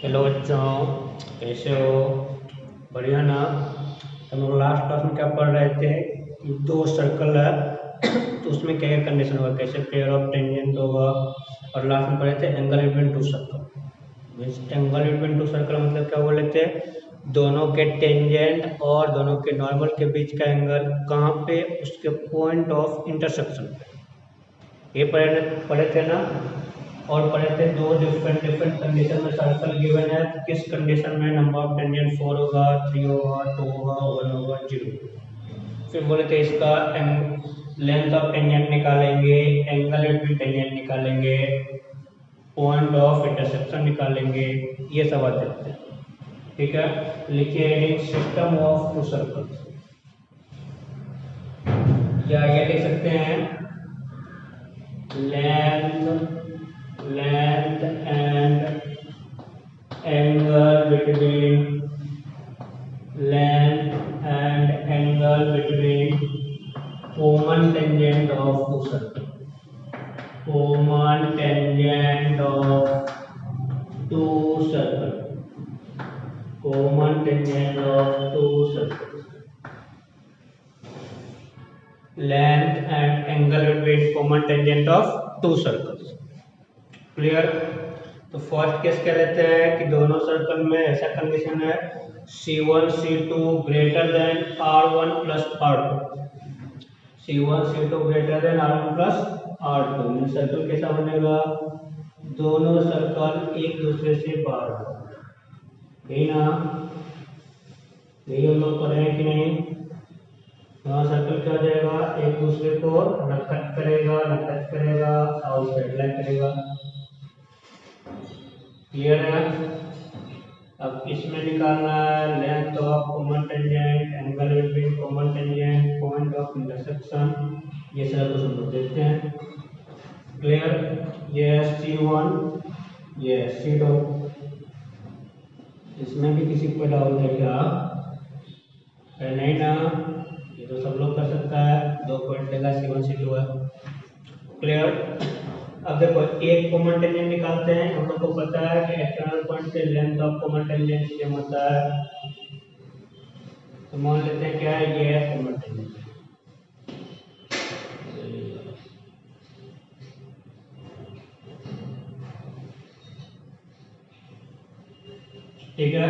Hello बच्चों, कैसे हो? बढ़िया ना। हम लोग लास्ट क्लास में क्या पढ़ रहे थे कि दो सर्कल है तो उसमें क्या क्या कंडीशन होगा, कैसे पेयर ऑफ टेंजेंट होगा। और लास्ट में पढ़े थे angle between two circle. Means angle between two circle मतलब क्या बोले थे, दोनों के टेंजेंट और दोनों के नॉर्मल के बीच का एंगल कहाँ पे, उसके पॉइंट ऑफ इंटरसेक्शन पे। ये पढ़े थे ना। और पढ़े थे दो डिफरेंट डिफरेंट कंडीशन में सर्कल गिवन है, किस कंडीशन में नंबर ऑफ टेंजेंट 4 होगा, 3 होगा, 2 होगा, 1 होगा, 0। फिर बोले थे इसका लेंथ ऑफ टेंजेंट निकालेंगे, एंगल बिटवीन टेंजेंट निकालेंगे, पॉइंट ऑफ इंटरसेक्शन निकालेंगे। ये सब आ जाते हैं। ठीक है, लिखिए सिस्टम ऑफ टू सर्कल्स, या ये लिख सकते हैं length and angle between common tangent of two circles. Common tangent of two circles. Common tangent of two circles. Length and angle between common tangent of two circles. Clear? तो first case क्या लेते हैं कि दोनों circle में ऐसा condition है C1 C2 greater than R1 plus R2। C1 C2 greater than R1 plus R2। Circle कैसा बनेगा, दोनों सर्कल एक दूसरे से बाहर, यही ना, यही हम लोग कर रहे हैं कि नहीं। दोनों सर्कल क्या हो जाएगा, एक दूसरे को न कट करेगा और पैरेलल करेगा। क्लियर है? अब इसमें निकालना है length of common tangent, angle between common tangent, point of intersection. ये सारा कुछ हम लोग देखते हैं। क्लियर? ये C1, ये C2। इसमें भी किसी को डाउट है क्या? है नहीं ना, ये तो सब लोग कर सकता है। 2 पॉइंट लेगा, C1 C2 है। क्लियर? अब देखो एक कॉमन टेंजेंट निकालते हैं। हम लोग को पता है कि एक्सटर्नल पॉइंट से length of common tangent same होता है। तो मान लेते हैं क्या है, ये है कॉमन टेंजेंट। ठीक है,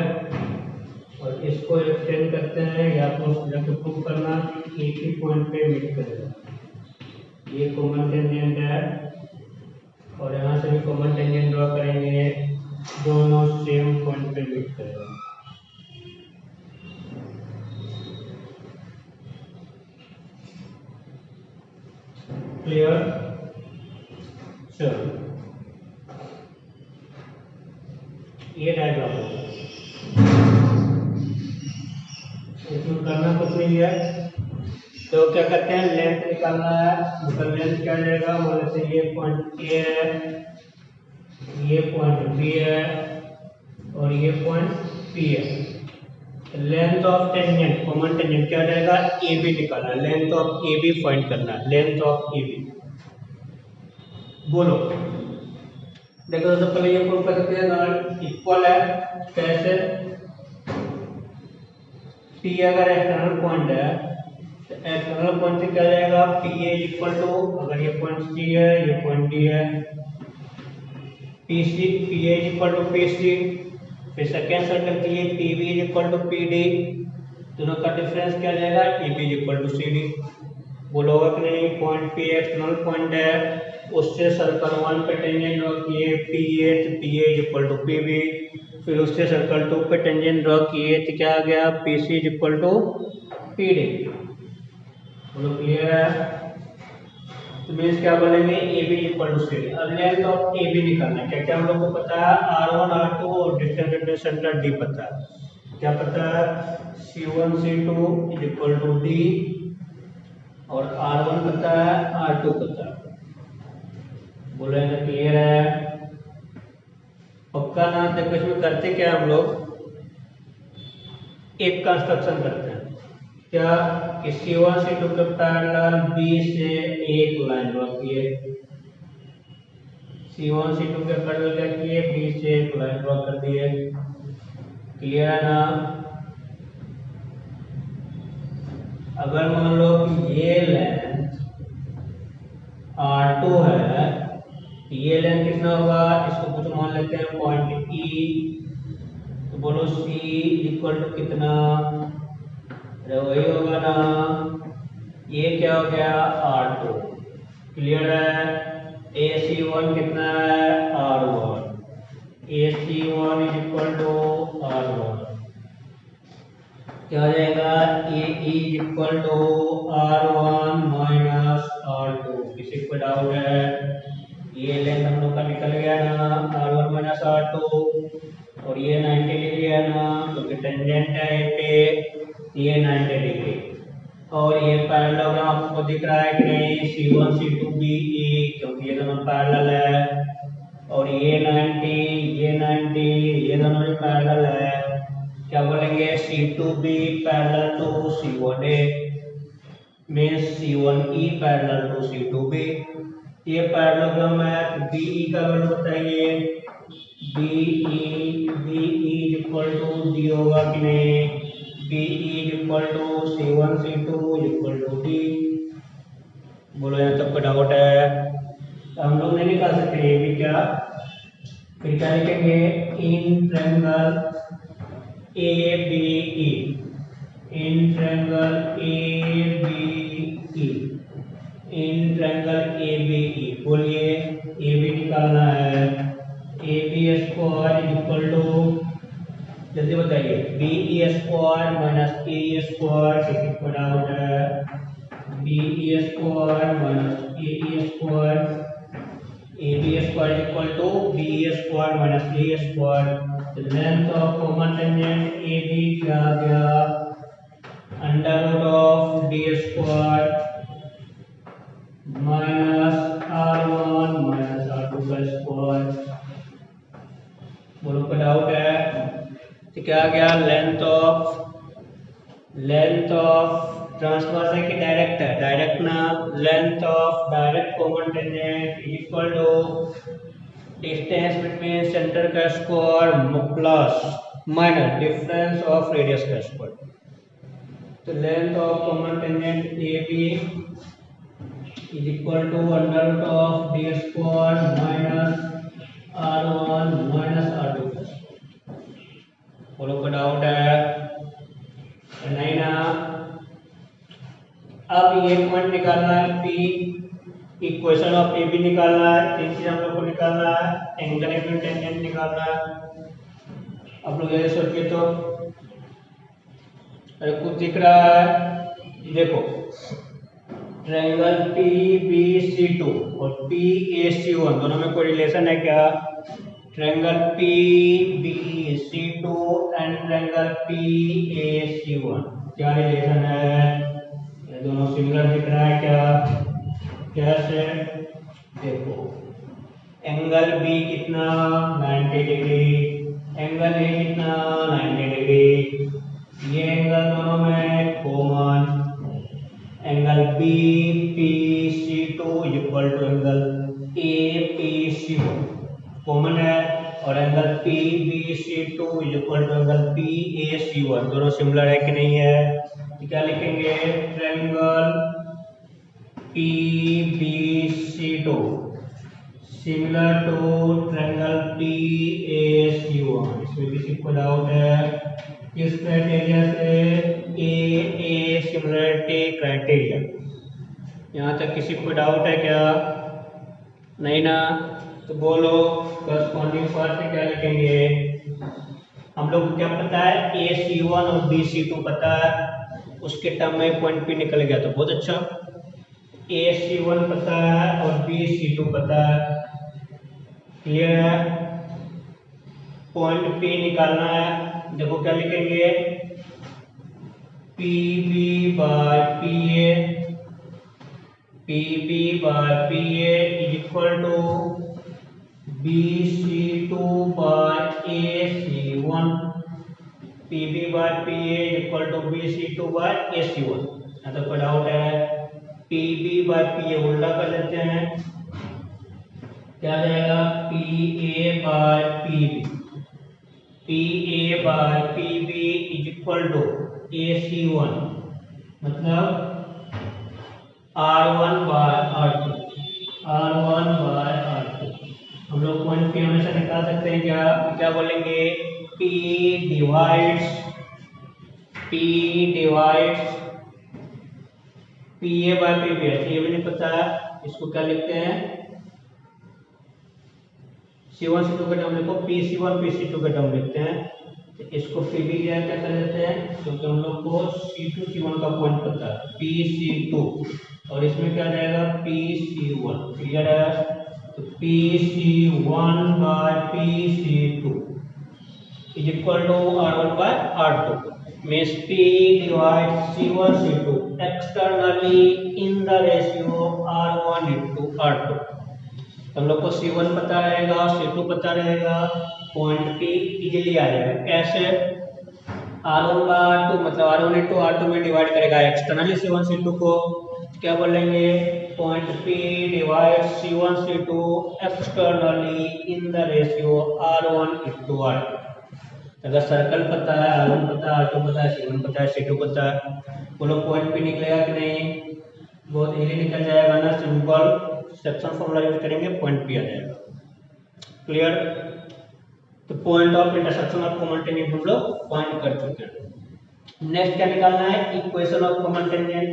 और इसको एक्सटेंड करते हैं या तो प्रूव करना कि एक ही पॉइंट पे मीट करेगा। ये कॉमन टेंजेंट है और यहाँ से भी कॉमन टेंजेंट ड्रॉ करेंगे, दोनों सेम पॉइंट पे मीट करेगा। क्लियर? चलो ये डायग्राम होगा, इसमें करना कुछ नहीं है। तो क्या करते हैं, लेंथ निकालना है। मतलब लेंथ क्या जाएगा, मान लेते हैं ये पॉइंट ए है, ये पॉइंट बी है और ये पॉइंट पी है। Length of tangent common tangent क्या जाएगा, ए बी निकालना है। Length of A B find करना है, लेंथ ऑफ ए बी। बोलो, देखो सबसे पहले ये प्रूव कर सकते हैं ना, इक्वल है। कैसे? पी अगर एक्सटर्नल पॉइंट है, एक्सटर्नल पॉइंट से क्या जाएगा, पी ए इक्वल टू, अगर ये पॉइंट सी है, ये पॉइंट डी है, P C, P A equal to P C. फिर सेकेंड सर्कल के लिए P B equal to P D. दोनों का डिफरेंस क्या जाएगा, A B equal to C D. बोलो कि नहीं, पॉइंट पी एक्सटर्नल पॉइंट है, उससे सर्कल 1 पे टेंजेंट ड्रॉ किए पी ए, तो P A equal to P B. फिर उससे सर्कल 2 पे टेंजेंट ड्रॉ किए तो क्या आ गया, P C equal to P D. बोलो क्लियर है? तो मीन्स क्या बोलेंगे, A B equal to C D. अब लेंथ ऑफ ए बी निकालना है। क्या क्या हम लोग को पता है, R1 R2 और डिस्टेंस बिटवीन सेंटर D पता है। क्या पता है, C1 C2 equal to D, और R1 पता है, R2 पता है। बोलेंगे क्लियर है? पक्का ना? देखो इसमें करते क्या हम लोग, एक कंस्ट्रक्शन करते हैं। क्या कि C1 C2 के पैरेलल B से एक लाइन ड्रॉ किए, C1 C2 के कर्नल क्या किए, बी से एक लाइन ड्रॉ कर दिए। क्लियर है ना। अगर मान लो कि ये लेंथ R2 है, ये लेंथ कितना होगा, इसको कुछ मान लेते हैं पॉइंट E, तो बोलो C इक्वल टू कितना, वही होगा ना, ये क्या हो गया R2। क्लियर है। AC1 कितना है R1, AC1 is equal to R1, क्या हो जाएगा ए equal to R1 minus R2। किसी को डाउट है, ये लेंथ हम लोग का निकल गया ना R1 माइनस R2, और ये 90 डिग्री है ना, क्योंकि टेंजेंट है ए पे, ये 90 डिग्री, और ये पैरेललोग्राम आपको दिख रहा है कि नहीं, C1 C2 BE, क्योंकि ये दोनों पैरेलल है, और ये 90 ये 90 ये दोनों भी पैरेलल है। क्या बोलेंगे, C2B parallel to C1A means C1E parallel to C2B। ये पैरेललोग्राम है, BE का वैल्यू बताइए, BE इक्वल टू डी होगा कि नहीं, BE equal to C1 C2 equal to D। बोलो यहाँ तक कोई डाउट है, तो हम लोग नहीं निकाल सकते ये भी, क्या फिर क्या लिखेंगे, in triangle ABE, in triangle ABE, in triangle ABE, बोलिए AB निकालना है, AB स्क्वायर इक्वल टू, जल्दी बताइए, BE square minus AE square, किसी को डाउट है, BE square minus AE square, AB square equal to BE square minus AE square. Length of common tangent AB क्या आ गया, under root of D square minus R1 minus R2 का square. बोलो कोई doubt है, तो क्या आ गया, लेंथ ऑफ ट्रांसवर्स है कि डायरेक्ट है, डायरेक्ट ना, length of direct common tangent equal to distance between centre का square plus minus difference of radius का स्क्वायर। तो length of common tangent AB is equal to under root of D square minus R1 minus R2 का square. बोलो कोई doubt है, नहीं ना। अब ये पॉइंट निकालना है P, इक्वेशन ऑफ AB निकालना है, तीन चीज हम लोग को निकालना है, एंगल बिटवीन टेंजेंट निकालना है। आप लोग ये सोचिए तो, अरे कुछ दिख रहा है, देखो ट्रायंगल PBC2 और PAC1 दोनों में कोई रिलेशन है क्या, triangle PBC2 and triangle PAC1 क्या रिलेशन है, ये दोनों सिमिलर दिख रहा है क्या, कैसे, देखो एंगल B कितना 90 डिग्री, एंगल A कितना 90 डिग्री, ये एंगल दोनों में common, angle BPC2 equal to angle APC1 common है, और angle PBC2 equal to angle PAC1 दोनों सिमिलर है कि नहीं है। तो क्या लिखेंगे, triangle PBC2 similar to triangle PAC1। इसमें किसी को डाउट है, किस क्राइटेरिया से, AA सिमिलरिटी क्राइटेरिया। यहाँ तक किसी को डाउट है क्या, नहीं ना, तो बोलो करस्पॉन्डिंग पार्ट से क्या लिखेंगे, हम लोग को क्या पता है, AC1 और BC2 पता है, उसके टर्म में पॉइंट P निकल गया तो बहुत अच्छा, AC1 पता है और BC2 पता है, क्लियर है। पॉइंट P निकालना है, देखो क्या लिखेंगे, PB by PA is equal to BC2 by AC1, PB by PA equal to BC2 by AC1। तो कोई डाउट है, PB बाय PA उल्टा कर लेते हैं, क्या आ जाएगा P A by P B, P A by P B is equal to A C one, मतलब R1 by R2, R1 by R2। हम लोग पॉइंट P हमेशा निकाल सकते हैं, क्या क्या बोलेंगे, P divides P A by P B है, ये भी नहीं पता है, इसको क्या लिखते हैं C1 C2 का टर्म लिखो, PC1 PC2 का टर्म लिखते हैं, तो इसको पी बी क्या कर देते हैं, क्योंकि हम लोग को C2 C1 का पॉइंट पता है PC2, और इसमें क्या जाएगा PC1, क्लियर है, तो PC1 by PC2 is equal to R1 by R2, means P divides C1 C2 externally in the ratio R1 into R2। हम लोग को C1 पता रहेगा, C2 पता रहेगा, पॉइंट P इजीली आ जाएगा, कैसे R1 बाय R2 मतलब R1 into R2 में डिवाइड करेगा एक्सटर्नली C1 C2 को, क्या बोलेंगे point P divide C1 C2 externally in the ratio R1 into R2। अगर सर्कल पता है, R1 पता है, R2 पता है, C1 पता है, C2 पता है, बोलो पॉइंट P निकलेगा कि नहीं, बहुत इजीली निकल जाएगा ना, सिंपल सेक्शन फॉर्मूला यूज करेंगे पॉइंट P आ जाएगा, क्लियर। तो point of intersection of common tangent हम लोग पॉइंट कर चुके हैं। नेक्स्ट क्या निकालना है, इक्वेशन ऑफ कॉमन टेंजेंट।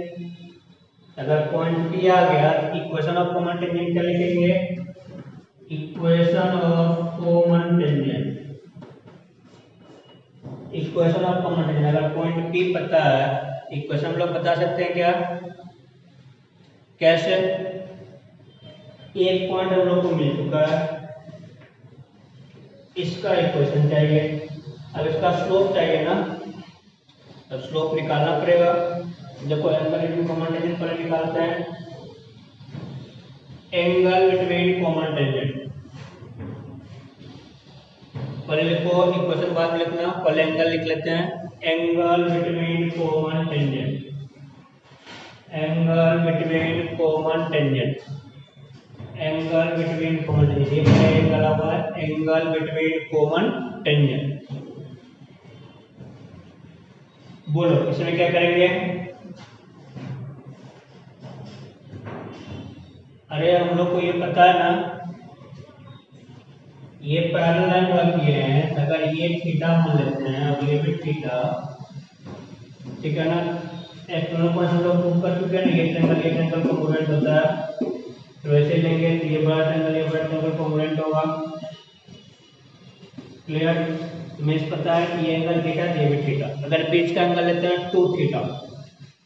अगर पॉइंट P आ गया तो इक्वेशन ऑफ कॉमन टेंजेंट क्या लिखेंगे, equation of common tangent, equation of common tangent. अगर पॉइंट P पता है, इक्वेशन हम लोग बता सकते हैं क्या, कैसे, एक पॉइंट हम लोग को मिल चुका है, इसका इक्वेशन चाहिए, अब इसका स्लोप चाहिए ना, अब स्लोप निकालना पड़ेगा। देखो एंगल बिटवीन कॉमन टेंजेंट पर निकालते हैं, एंगल बिटवीन कॉमन टेंजेंट पहले लिखो, इक्वेशन बाद में लिखना, पहले एंगल लिख लेते हैं, angle between common tangent, angle between common tangent, angle between common tangent, ये पहले एंगल हुआ है, एंगल बिटवीन कॉमन टेंजेंट। बोलो इसमें क्या करेंगे, अरे हम लोग को ये पता है ना, ये पैरेलल लाइन ड्रा किए हैं, अगर ये थीटा मान लेते हैं और ये भी थीटा, ठीक है ना, एक्सटर्नल पॉइंट हम लोग प्रूव कर चुके हैं ना, ये ट्रायंगल कॉन्ग्रुएंट होता है, तो वैसे लेंगे तो ये बड़ा ट्रायंगल कॉन्ग्रुएंट होगा, क्लियर। हमें पता है कि ये एंगल थीटा, ये भी थीटा, अगर बीच का एंगल लेते हैं 2 theta,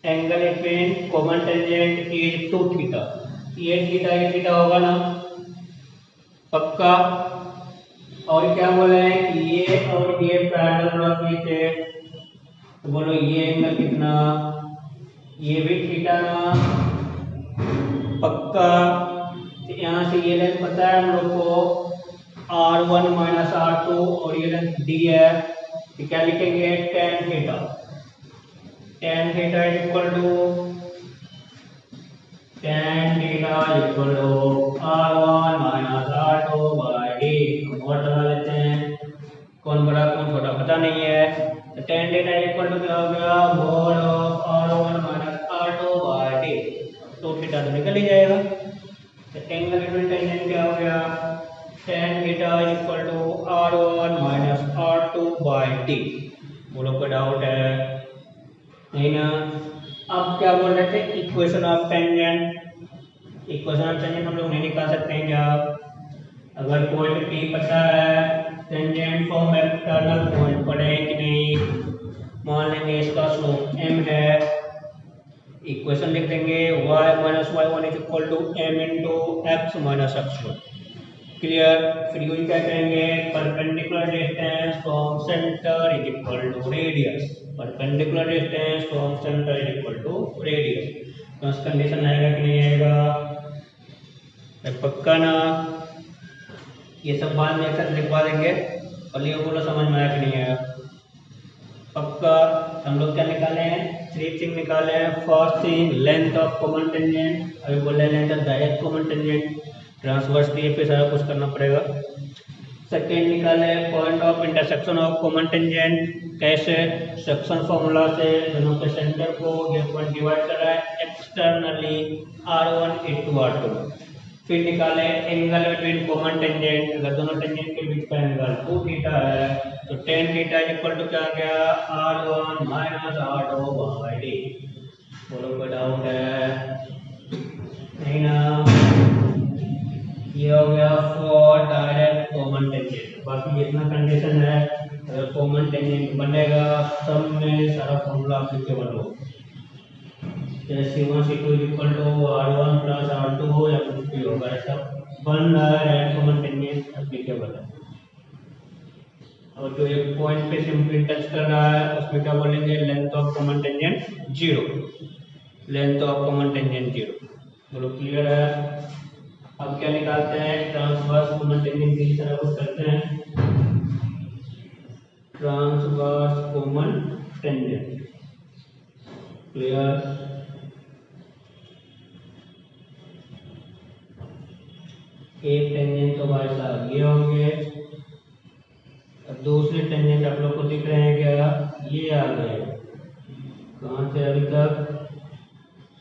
angle between common tangent is 2 theta, ये थीटा होगा ना पक्का। और क्या बोले हैं कि ये और ये पैरेलल ड्रा किए थे, तो बोलो ये एंगल कितना, ये भी थीटा ना पक्का। तो यहाँ से ये लेंथ पता है हम लोग को R1 माइनस R2 और ये लेंथ D है, तो क्या लिखेंगे tan theta, tan theta is equal to R1 minus R2 by D। और लगा लेते हैं, कौन बड़ा कौन छोटा पता नहीं है, तो tan थीटा इक्वल टू क्या हो गया, mod of R1 minus R2 by D, तो थीटा तो निकल ही जाएगा। तो एंगल बिटवीन टेंजेंट क्या हो गया, tan theta equal to R1 minus R2 by D। बोलो कोई डाउट है, नहीं ना। अब क्या बोल रहे थे, equation of tangent, equation of tangent हम लोग नहीं निकाल सकते हैं क्या, अगर पॉइंट P पता है, टेंजेंट फ्रॉम एक्सटर्नल पॉइंट पढ़े कि नहीं, मान लेंगे इसका स्लोप m है, इक्वेशन लिख देंगे y minus y1 is equal to m into X minus x1, clear. फिर यूज क्या करेंगे, perpendicular distance from centre is equal to radius, perpendicular distance from centre is equal to radius. तो इस condition आएगा कि नहीं आएगा, पक्का ना, ये सब बाद में एक साथ लिखवा देंगे, और ये बोलो समझ में आया कि नहीं आया, पक्का। हम लोग क्या निकाले हैं, 3 थिंग निकाले हैं। First thing length of common tangent, अभी बोले length of direct common tangent, transverse दिए पे सारा कुछ करना पड़ेगा। सेकेंड निकाले point of intersection of common tangent. कैसे? सेक्शन फॉर्मूला से दोनों के सेंटर को ये पॉइंट डिवाइड कर रहा है एक्सटर्नली R1 into R2। फिर निकाले एंगल बिटवीन कॉमन टेंजेंट। अगर दोनों टेंजेंट के बीच का एंगल 2 थीटा है तो tan थीटा इक्वल टू क्या आ गया? R1 minus R2 by d। बोलो कोई डाउट है? नहीं ना? ये हो गया फॉर डायरेक्ट कॉमन टेंजेंट। बाकी जितना कंडीशन है अगर कॉमन टेंजेंट बनेगा सब में सारा फॉर्मूला एप्लीकेबल हो। जैसे C1 C2 equal to R1 plus R2 हो या कुछ भी होगा, ऐसा बन रहा है कॉमन टेंजेंट एप्लीकेबल है। और जो एक पॉइंट पे सिंपली टच कर रहा है उसमें क्या बोलेंगे? Length of common tangent 0। Length of common tangent 0। बोलो क्लियर है? अब क्या निकालते हैं? ट्रांसवर्स कॉमन टेंजेंट की तरह कुछ करते हैं। Transverse common tangent clear? एक टेंजेंट तो भाई साहब ये होंगे। अब दूसरे टेंजेंट आप लोग को दिख रहे हैं क्या? ये आ गए। कहाँ से अभी तक?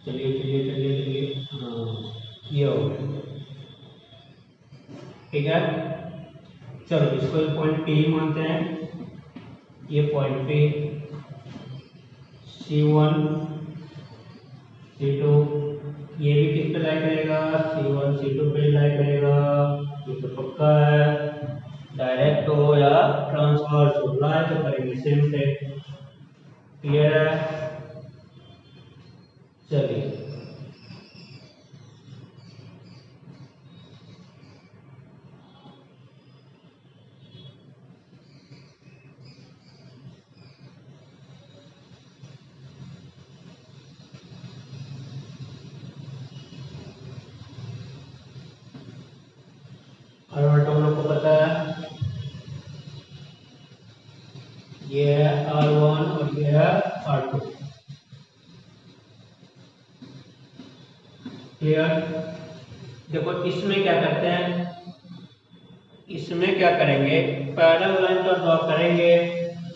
चलिए चलिए चलिए चलिए, हाँ ये हो गए। ठीक है, चलो इसको पॉइंट P मानते हैं। ये पॉइंट P C1 C2 ये भी किस पे लाई करेगा? C1 C2 पे लाई करेगा। ये तो पक्का है। डायरेक्ट हो या ट्रांसवर्स हो, लाई तो करेंगे सेम पे। क्लियर है? चलिए और तुम लोग को पता है ये है R1 और ये है R2। क्लियर? देखो इसमें क्या करते हैं, इसमें क्या करेंगे? पैरेलल लाइन तो ड्रॉ करेंगे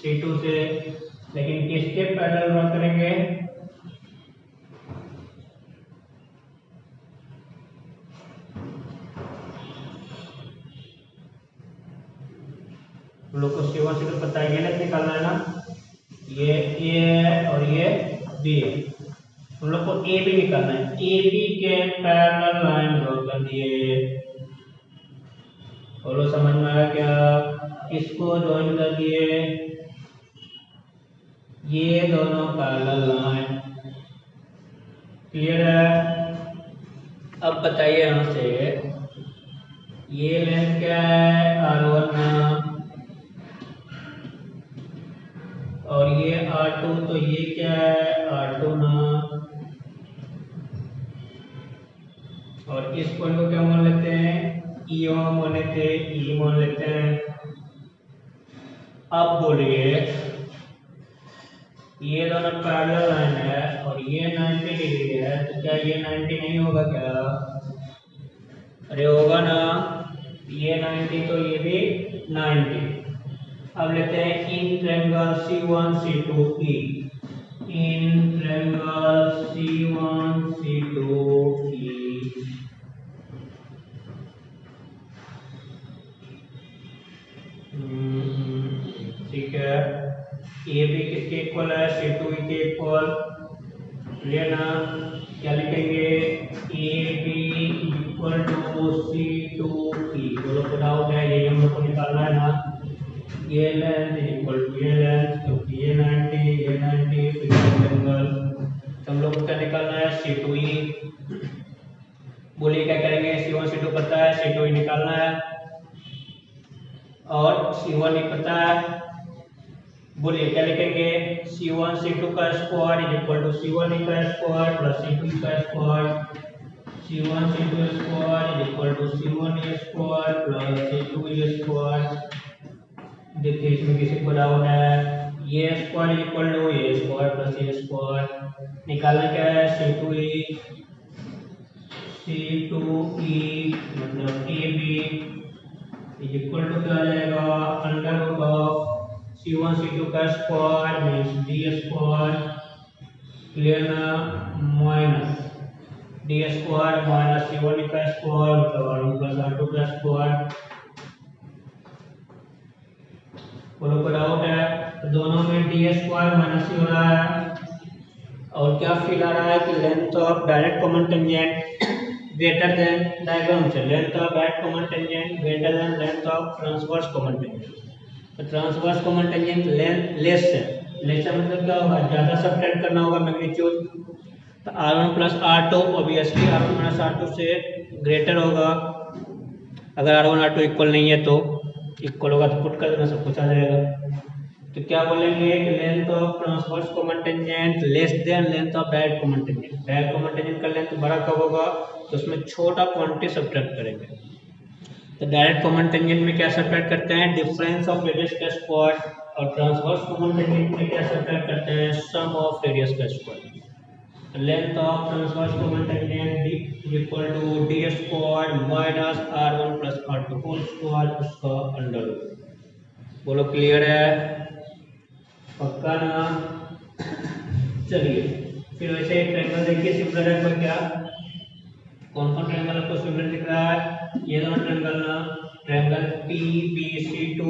C2 से, लेकिन किसके पैरेलल ड्रॉ करेंगे? हम लोग को C1 C2 पता है, ये लेट निकालना है ना। ये A है और ये B है। हम लोग को A B निकालना है। A B के पैरेलल लाइन ड्रॉ कर दिए। बोलो समझ में आया क्या? इसको ज्वाइन कर दिए। ये दोनों पैरेलल लाइन। क्लियर है? अब बताइए यहां से ये लेंथ क्या है? R1 और ये R2, तो ये क्या है? R2 ना। और इस पॉइंट को क्या मान लेते हैं? E मान लेते हैं, E मान लेते हैं। अब बोलिए ये दोनों पैरेलल लाइन है और ये 90 डिग्री है, तो क्या ये 90 नहीं होगा क्या? अरे होगा ना। ये 90 तो ये भी 90। अब लेते हैं in triangle C1 C2 E। In triangle C1 C2 E। ठीक है, ए बी किसके इक्वल है? C2 E के इक्वल। क्लियर ना? क्या लिखेंगे? A B equal to C2 E। बोलो को डाउट है? ये हम लोग को निकालना है ना। ये लेंथ इक्वल टू ये लेंथ, क्योंकि ये 90 फिक्स्ड एंगल। तो हम लोग को क्या निकालना है? C2 E। बोलिए क्या करेंगे? C1 C2 पता है, C2 E निकालना है और C1 E पता है। बोलिए क्या लिखेंगे? C1 C2 का square is equal to C1 E का स्क्वायर प्लस C2 E का square. C1 C2 square is equal to C1 E square plus C2 E square. देखिए इसमें किसी को डाउट है? ये स्क्वायर इक्वल टू ये स्क्वायर प्लस ये स्क्वायर। निकालना क्या है? C2 E C2E मतलब AB इज इक्वल टू क्या आ जाएगा, under root of C1 C2 का square means D square, clear ना, minus D square minus C1 का स्क्वायर मतलब R1 प्लस R2 का स्क्वायर। बोलो कोई डाउट है? तो दोनों में D स्क्वायर माइनस C हो रहा है और क्या फील आ रहा है कि length of direct common tangent greater than, diagram से length of direct common tangent greater than length of transverse common tangent. तो transverse common tangent length less है, लेस का मतलब क्या होगा, ज़्यादा सब्ट्रैक्ट करना होगा मैग्नीट्यूड। तो R1 plus R2 obviously R1 minus R2 से ग्रेटर होगा। अगर R1 R2 इक्वल नहीं है तो इक्वल होगा तो पुट कर देना, सब कुछ आ जाएगा। तो क्या बोलेंगे कि length of transverse common tangent less than length of direct common tangent. Direct common tangent का लेंथ बड़ा कब होगा, तो उसमें छोटा क्वांटिटी सब्ट्रैक्ट करेंगे। तो डायरेक्ट कॉमन टेंजेंट में क्या सब्ट्रैक्ट करते हैं, डिफरेंस ऑफ रेडियस का स्क्वायर, और ट्रांसवर्स कॉमन टेंजेंट में क्या सब्ट्रैक्ट करते हैं, सम ऑफ रेडियस का square. Length of transverse common tangent is equal to D square minus R1 plus R2 whole square उसका अंडर रूट। बोलो क्लियर है, पक्का ना? चलिए फिर वैसे ट्रायंगल देखिए सिमिलर है कोई, क्या कौन कौन ट्रायंगल आपको सिमिलर दिख रहा है, ये दोनों ट्रायंगल ना, triangle PBC2,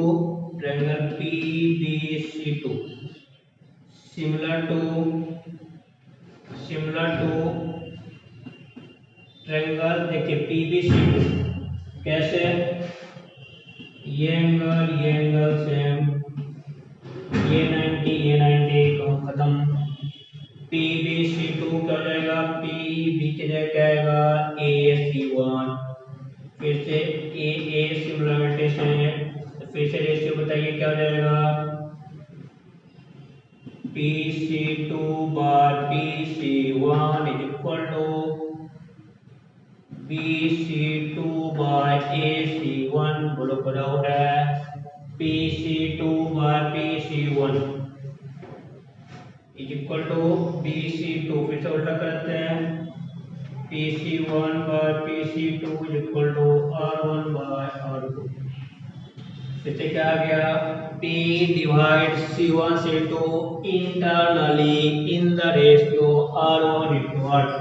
triangle PBC2 similar to triangle देखिए PBC2 कैसे, ये एंगल सेम, ये 90 कौन खत्म, PBC2 क्या हो जाएगा, PB की जगह क्या आएगा, AC1, फिर से AA सिमिलरिटी से, तो फिर से रेशियो बताइए क्या हो जाएगा, PC2 bar PC1 is equal to BC2 by AC1। बोलो कोई डाउट है, PC2 bye PC1 is equal to BC2, फिर से उल्टा करते हैं, PC1 by PC2 is equal to R1 by R2। फिर से क्या आ गया, P divide C1 C2 internally in the ratio R1 into R2।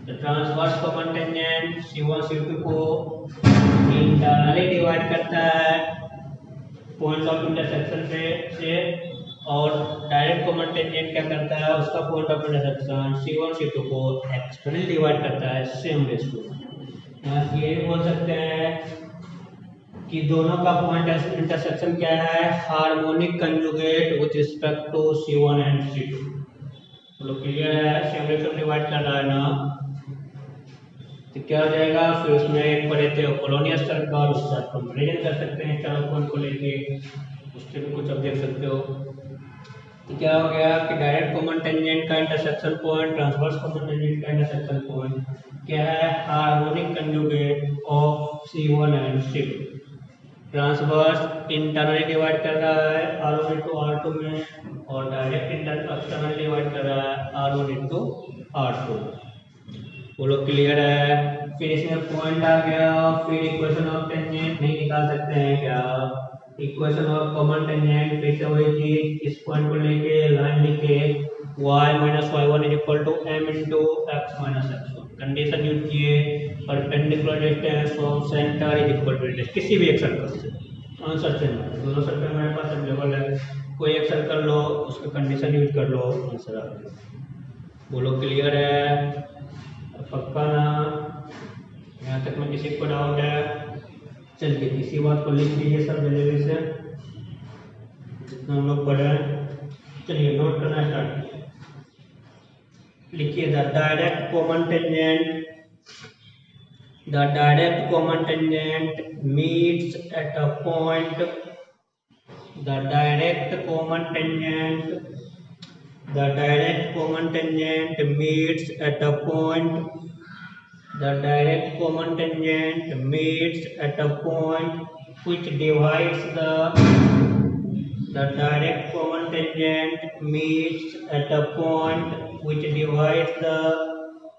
तो transverse common tangent C1 C2 को इंटरनली डिवाइड करता है पॉइंट ऑफ इंटरसेक्शन से, और डायरेक्ट कॉमन टेंजेंट क्या करता है, उसका point of intersection C1 C2 को एक्सटर्नली डिवाइड करता है सेम रेशियो। यहाँ से ये बोल सकते हैं कि दोनों का पॉइंट इंटरसेक्शन क्या है, harmonic conjugate with respect to C1 and C2। तो क्लियर है, सेम रेशियो डिवाइड कर रहा है ना, तो क्या हो जाएगा, फिर उसमें एक पढ़े थे पोलोनियस सर्कल, उससे आप कंपेरिजन कर सकते हैं चारों पॉइंट को लेके, उससे भी कुछ आप देख सकते हो। तो क्या हो गया कि डायरेक्ट कॉमन टेंजेंट का intersection point, transverse common tangent का इंटरसेक्शन पॉइंट क्या है, harmonic conjugate of C1 and C2। Transverse internally divide कर रहा है R1 into R2 में, और डायरेक्ट एक्सटर्नली डिवाइड कर रहा है R1 into R2। बोलो क्लियर है, फिर इसमें पॉइंट आ गया, फिर इक्वेशन ऑफ टेंजेंट नहीं निकाल सकते हैं क्या, इक्वेशन ऑफ कॉमन टेंजेंट, फिर से वही चीज, इस पॉइंट को लेके लाइन लिखे y minus y1 is equal to m into x minus x1। Condition use किए, perpendicular distance from centre is equal to radius, किसी भी एक सर्कल से, आंसर से दोनों सर्कल मेरे पास अवेलेबल है, कोई एक सर्कल लो उसका कंडीशन यूज कर लो, आंसर आ गया। बोलो क्लियर है, पक्का ना? यहाँ तक में किसी को डाउट है? चलिए इसी बात को लिख लीजिए सब जल्दी से, जितना हम लोग पढ़े। चलिए नोट करना स्टार्ट कीजिए, लिखिए the direct common tangent meets at a point, the direct common tangent meets at a point, the direct common tangent meets at a point which divides the direct common tangent meets at a point which divides the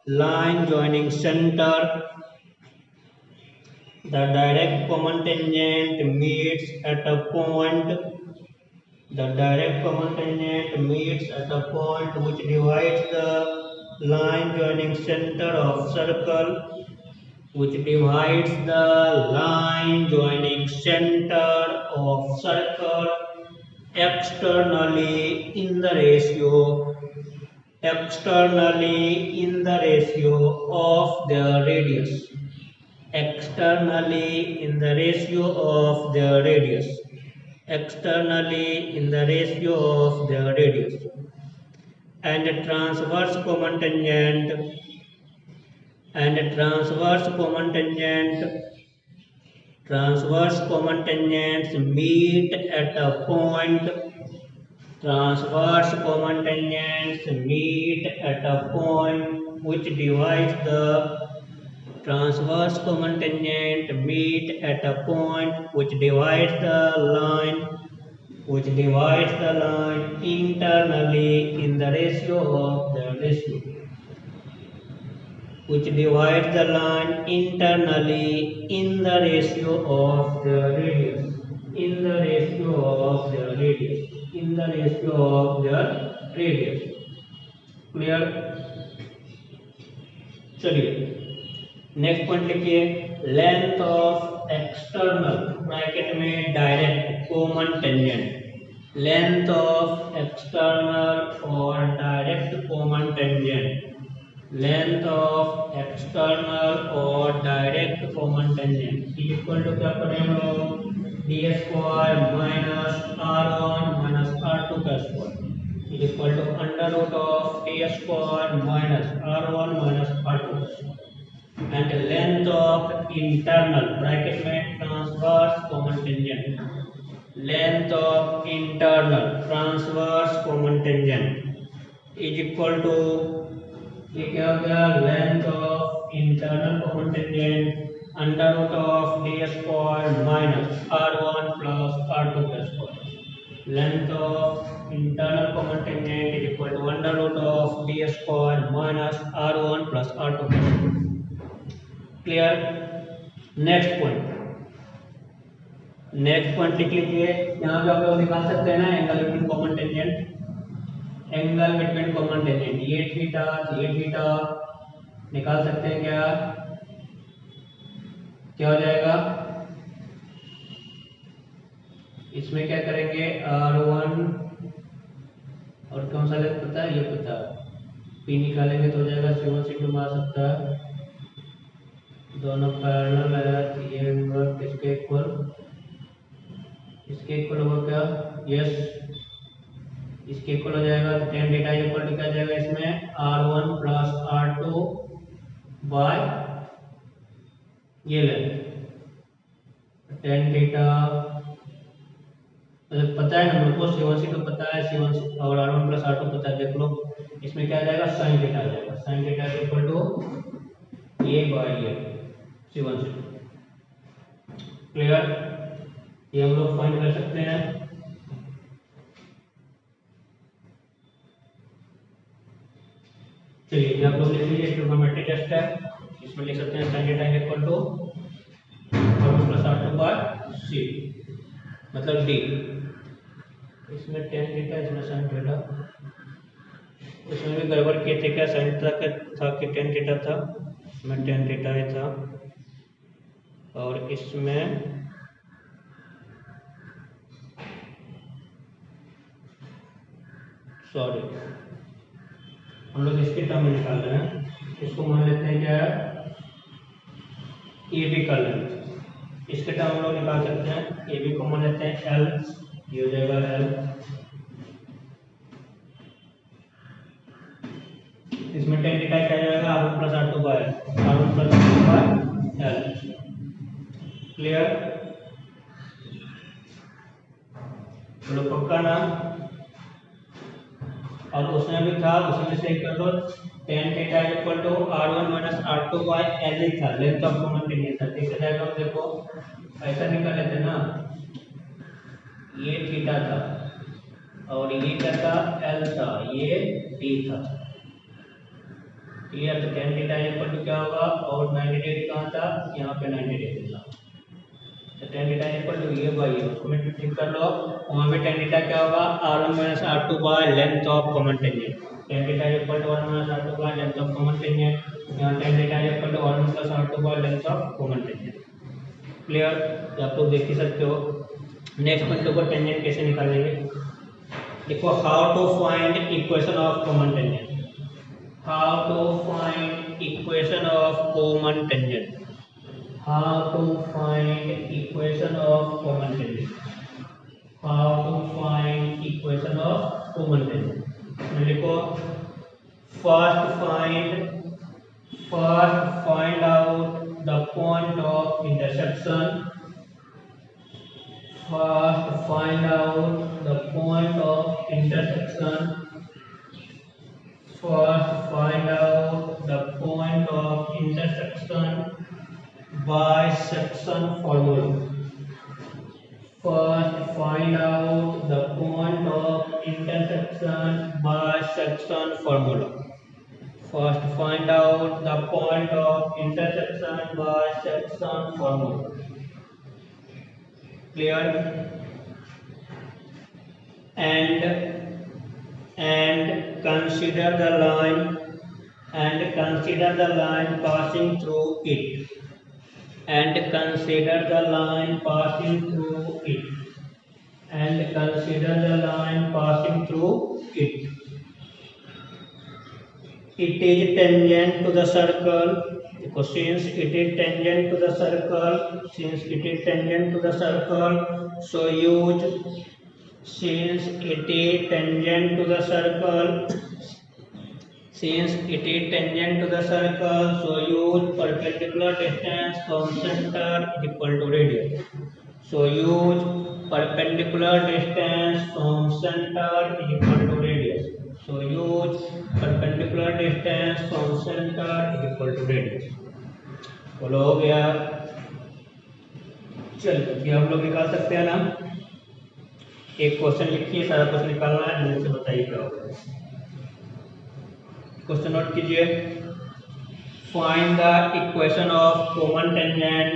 line joining center, the direct common tangent meets at a point. The direct common tangent meets at a point which divides the line joining center of circle, which divides the line joining center of circle externally in the ratio of their radius. Externally in the ratio of their radius. Externally in the ratio of their radius. And transverse common tangent transverse common tangents meet at a point. Transverse common tangents meet at a point which divides the transverse common tangent meet at a point which divides the line internally in the ratio of the ratio. Which divides the line internally in the ratio of the radius. In the ratio of the radius. In the ratio of the radius. Clear? चलिए next point लिखिए, length of external bracket में direct common tangent, length of external और direct common tangent, length of external और direct common tangent equal to क्या करें हम लोग, D square minus r1 minus r2 का square equal to under root of D square minus r1 minus r2 and length of internal bracket में transverse common tangent, length of internal transverse common tangent is equal to, ये क्या हो गया, length of internal common tangent under root of d square minus r1 plus r2 plus square, length of internal common tangent is equal to under root of d square minus r1 plus r2 plus square. Clear? Next point लिख लीजिए, यहाँ पे आप लोग निकाल सकते हैं ना angle between common tangent, angle between common tangent ये थीटा निकाल सकते हैं क्या हो जाएगा, इसमें क्या करेंगे r1 और कौन सा लेंथ पता है, ये पता है, p निकालेंगे तो हो जाएगा c1 c2 में आ सकता है, दोनों पैरेलल है तो ये वर्क इसके इक्वल होगा क्या, यस इसके इक्वल हो जाएगा, तो tan थीटा इक्वल टू क्या जाएगा इसमें r1 प्लस r2 बाय ये लेंथ, tan थीटा पता है हम लोग को, c1 c2 पता है, c1 और r1 प्लस r2 पता है, देख लो इसमें क्या आ जाएगा sin थीटा आ जाएगा, sin थीटा इक्वल टू ये बाय ये c1 c2। क्लियर? ये हम लोग फाइंड कर सकते हैं। चलिए आप लोग लिख लीजिए, ट्रिग्नोमेट्री टेस्ट है, इसमें लिख सकते हैं sin theta equal to r1 plus r2 by c मतलब d, इसमें tan थीटा इसमें sin थीटा, इसमें भी गड़बड़ किए थे क्या, sin थीटा था कि tan थीटा था, इसमें tan थीटा ही था और इसमें सॉरी हम लोग इसके टर्म में निकाल रहे हैं, इसको मान लेते हैं क्या ए बी का लेंथ, इसके टर्म हम लोग निकाल सकते हैं, ए बी को मान लेते हैं एल, ये हो जाएगा एल, इसमें tan थीटा क्या जाएगा r1 plus r2 by L. Clear? बोलो पक्का ना? और उसमें भी था, उसमें से कर लो, tan theta equal to r1 minus r2 by L ही था, लेंथ ऑफ कॉमन टेंजेंट था, ठीक है जाएगा, देखो ऐसा निकाल लेते ना, ये थीटा था और ये क्या था, एल था, ये डी था, क्लियर। तो tan थीटा इक्वल टू क्या होगा, और 90 डिग्री कहाँ था, यहाँ पे 90 डिग्री था। तो tan थीटा इक्वल टू ये बाई उसको मैं ठीक कर लो, वहाँ पे tan थीटा क्या होगा, r1 minus r2 by length of common tangent. tan theta equal to 1 minus r2 by length of common tangent, यहाँ tan theta equal to 1 plus r2 by length of common tangent. Clear, ये आप लोग देख ही सकते हो। Next point को tangent कैसे निकालेंगे, देखो how to find equation of common tangent, how to find equation of common tangent, how to find equation of common tangent, how to find equation of common tangent। लिखो first find out the point of intersection, first find out the point of intersection, first find out the point of intersection by section formula, first find out the point of intersection by section formula, first find out the point of intersection by section formula। Clear, and consider the line passing through it, and consider the line passing through it, and consider the line passing through it, it is tangent to the circle, because since it is tangent to the circle, since it is tangent to the circle, so use, since it is tangent to the circle, since it is tangent to the circle, so use perpendicular distance from center is equal to radius. So use perpendicular distance from center is equal to radius. So use perpendicular distance from center is equal to radius। बोलो हो गया, चलिए ये हम लोग निकाल सकते हैं ना। एक क्वेश्चन लिखिए, सारा क्वेश्चन निकालना है, जल्दी से बताइए क्या होगा। क्वेश्चन नोट कीजिए, find the equation of common tangent,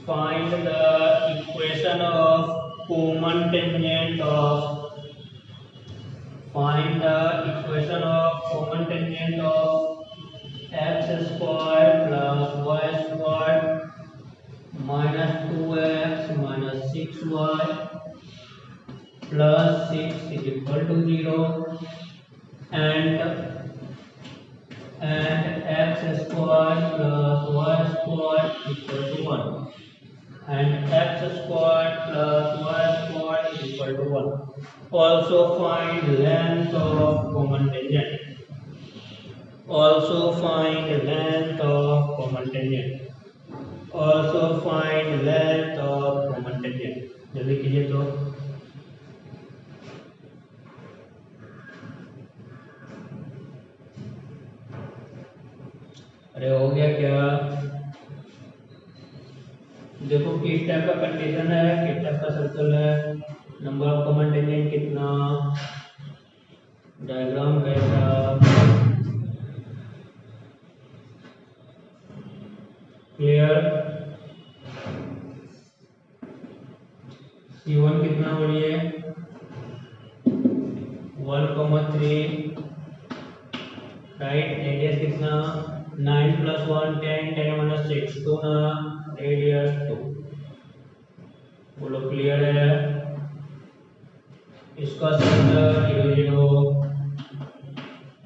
find the equation of common tangent of, find the equation of common tangent of x square plus y square minus 2x minus 6y plus 6 is equal to 0, and x square plus y square equal to 1, and x square plus y square is equal to 1. Also find length of common tangent. Also find length of common tangent. Also find length of common tangent। जल्दी कीजिए तो। अरे हो गया क्या? देखो किस type का कंडीशन है, किस टाइप का सर्कल है, नंबर ऑफ कॉमन टेंजेंट कितना, डायग्राम कैसा, क्लियर। C1 कितना हो रही है, 1,3, राइट। रेडियस कितना, 9 + 1 10 10 - 6 2 ना, रेडियस 2। बोलो क्लियर है। इसका सेंटर 0 0,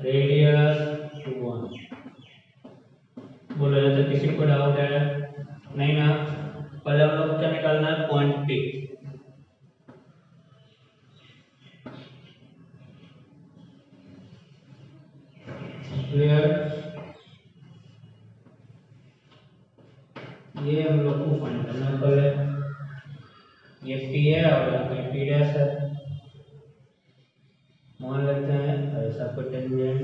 रेडियस 1। बोलो जैसे किसी को डाउट है नहीं ना। पहले हम लोग क्या निकालना है, पॉइंट P। क्लियर, ये हम लोग को फाइंड करना है पहले। ये P है और यहाँ पे P डैश है, मान लेते हैं ऐसा कोई टेंजेंट,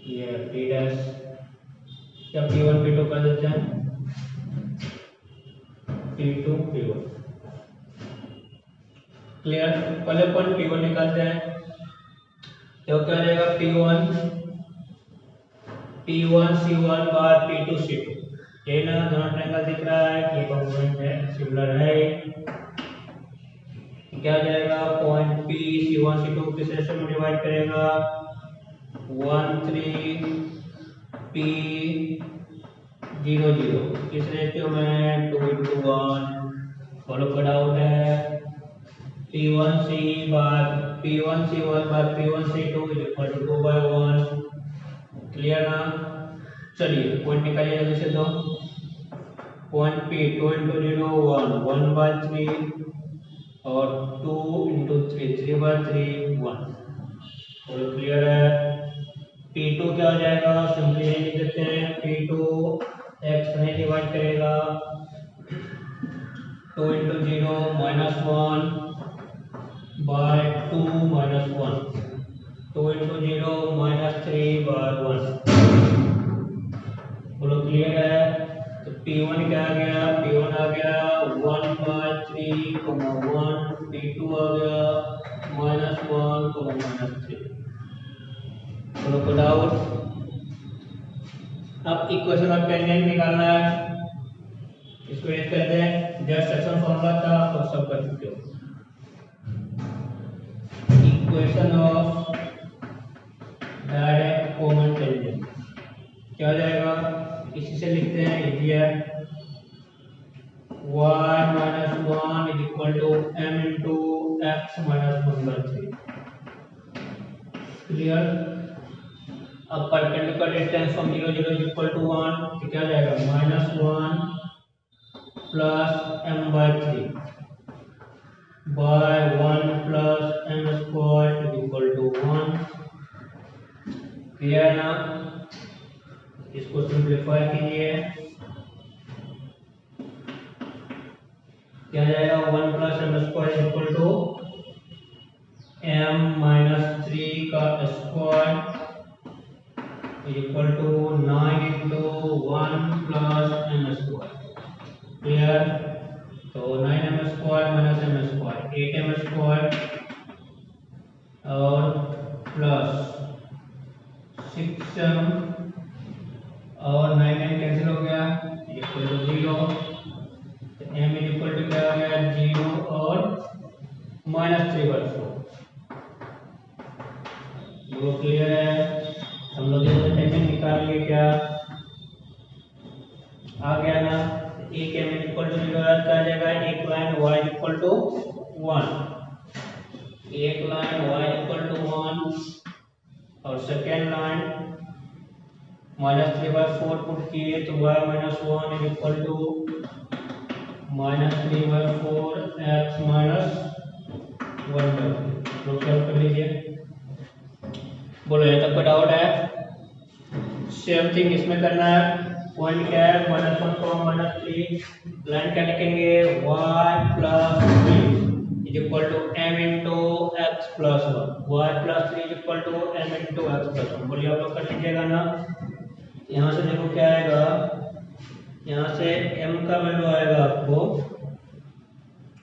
ये P डैश, क्या P1 P2 कर देते हैं, P2 P1। क्लियर, पहले पॉइंट P1 निकालते हैं, तो क्या रहेगा, P1 P1C1 बार P2C2, ये ना दोनों ट्रायंगल दिख रहा है, ये कॉन्ग्रुएंट है, सिमिलर है। क्या हो जाएगा, पॉइंट P C1C2 किस रेशियो में डिवाइड करेगा, 1 3 P 0 0, किस रेशियो में, 2:1। फॉलो का डाउट है, P1C1 bar P1C2 is equal to 2/1। Clear ना। चलिए पॉइंट निकालिए जल्दी से। तो पॉइंट P 2 × 0 1 1/3 और 2 × 3 3/3 1। और क्लियर है। P2 क्या हो जाएगा, सिंपली लिख देते हैं, P2 x नहीं डिवाइड करेगा, 2 × 0 -1 by 2 - 1, 2 × 0 -3/1। बोलो क्लियर है। तो P1 क्या आ गया, P1 आ गया 1/3, 1, P2 आ गया -1, -3। बोलो कोई डाउट। अब इक्वेशन ऑफ टेंजेंट निकालना है, इसको यूज करते हैं, जस्ट सेक्शन फॉर्मूला था तो सब कर चुके हो। Equation of direct common tangent क्या हो जाएगा, इसी से लिखते हैं, इजी है। y - 1 is equal to m into x - 1/3। Clear. अब perpendicular distance from 0 0 is equal to 1, तो क्या हो जाएगा, -1 plus m/3 by 1 plus m² is equal to 1। Clear ना। इसको सिंप्लीफाई कीजिए, क्या जाएगा, 1 plus m² is equal to m-3 का square is equal to 9 × 1 plus m²। Clear. तो 9m² - m², 8m² और प्लस 6m और 9 कैंसिल हो गया, इक्वल टू 0। तो m इज इक्वल टू क्या हो गया, 0 और -3/4। वो क्लियर है। हम लोग ये टेंजेंट निकाल लिए, क्या आ गया ना। एक m इक्वल टू 0 क्या आ जाएगा, एक लाइन y इक्वल टू 1, एक लाइन y इक्वल टू 1 और सेकेंड लाइन -3/4 पुट किए तो y - 1 is equal to -3/4 x - 1/3। लोग सॉल्व कर लीजिए। बोलो ये तक कोई डाउट है। सेम थिंग इसमें करना है। पॉइंट क्या है, -1 -3, लाइन क्या लिखेंगे, y + 3 is equal to m into x + 1, y + 3 is equal to m into x + 1। बोलिए आप लोग कर लीजिएगा ना। यहाँ से देखो क्या आएगा, यहाँ से m का वैल्यू आएगा आपको,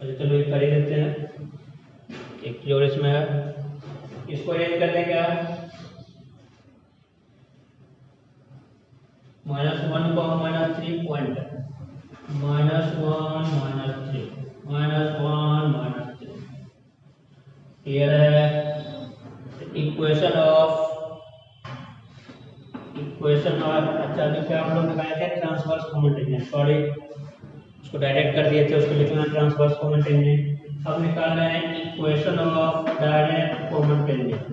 चलो ये कर ही देते हैं, एक जोड़ इसमें है, इसको रेंज कर दें क्या, -1 को -3 पॉइंट, -1 -3 -1 -3। क्लियर है। इक्वेशन ऑफ अच्छा जो क्या हम लोग निकाले थे, ट्रांसवर्स कॉमन टेंजेंट, सॉरी उसको डायरेक्ट कर दिए थे, उसको लिखना ट्रांसवर्स कॉमन टेंजेंट। अब निकाल रहे हैं equation of direct common tangent.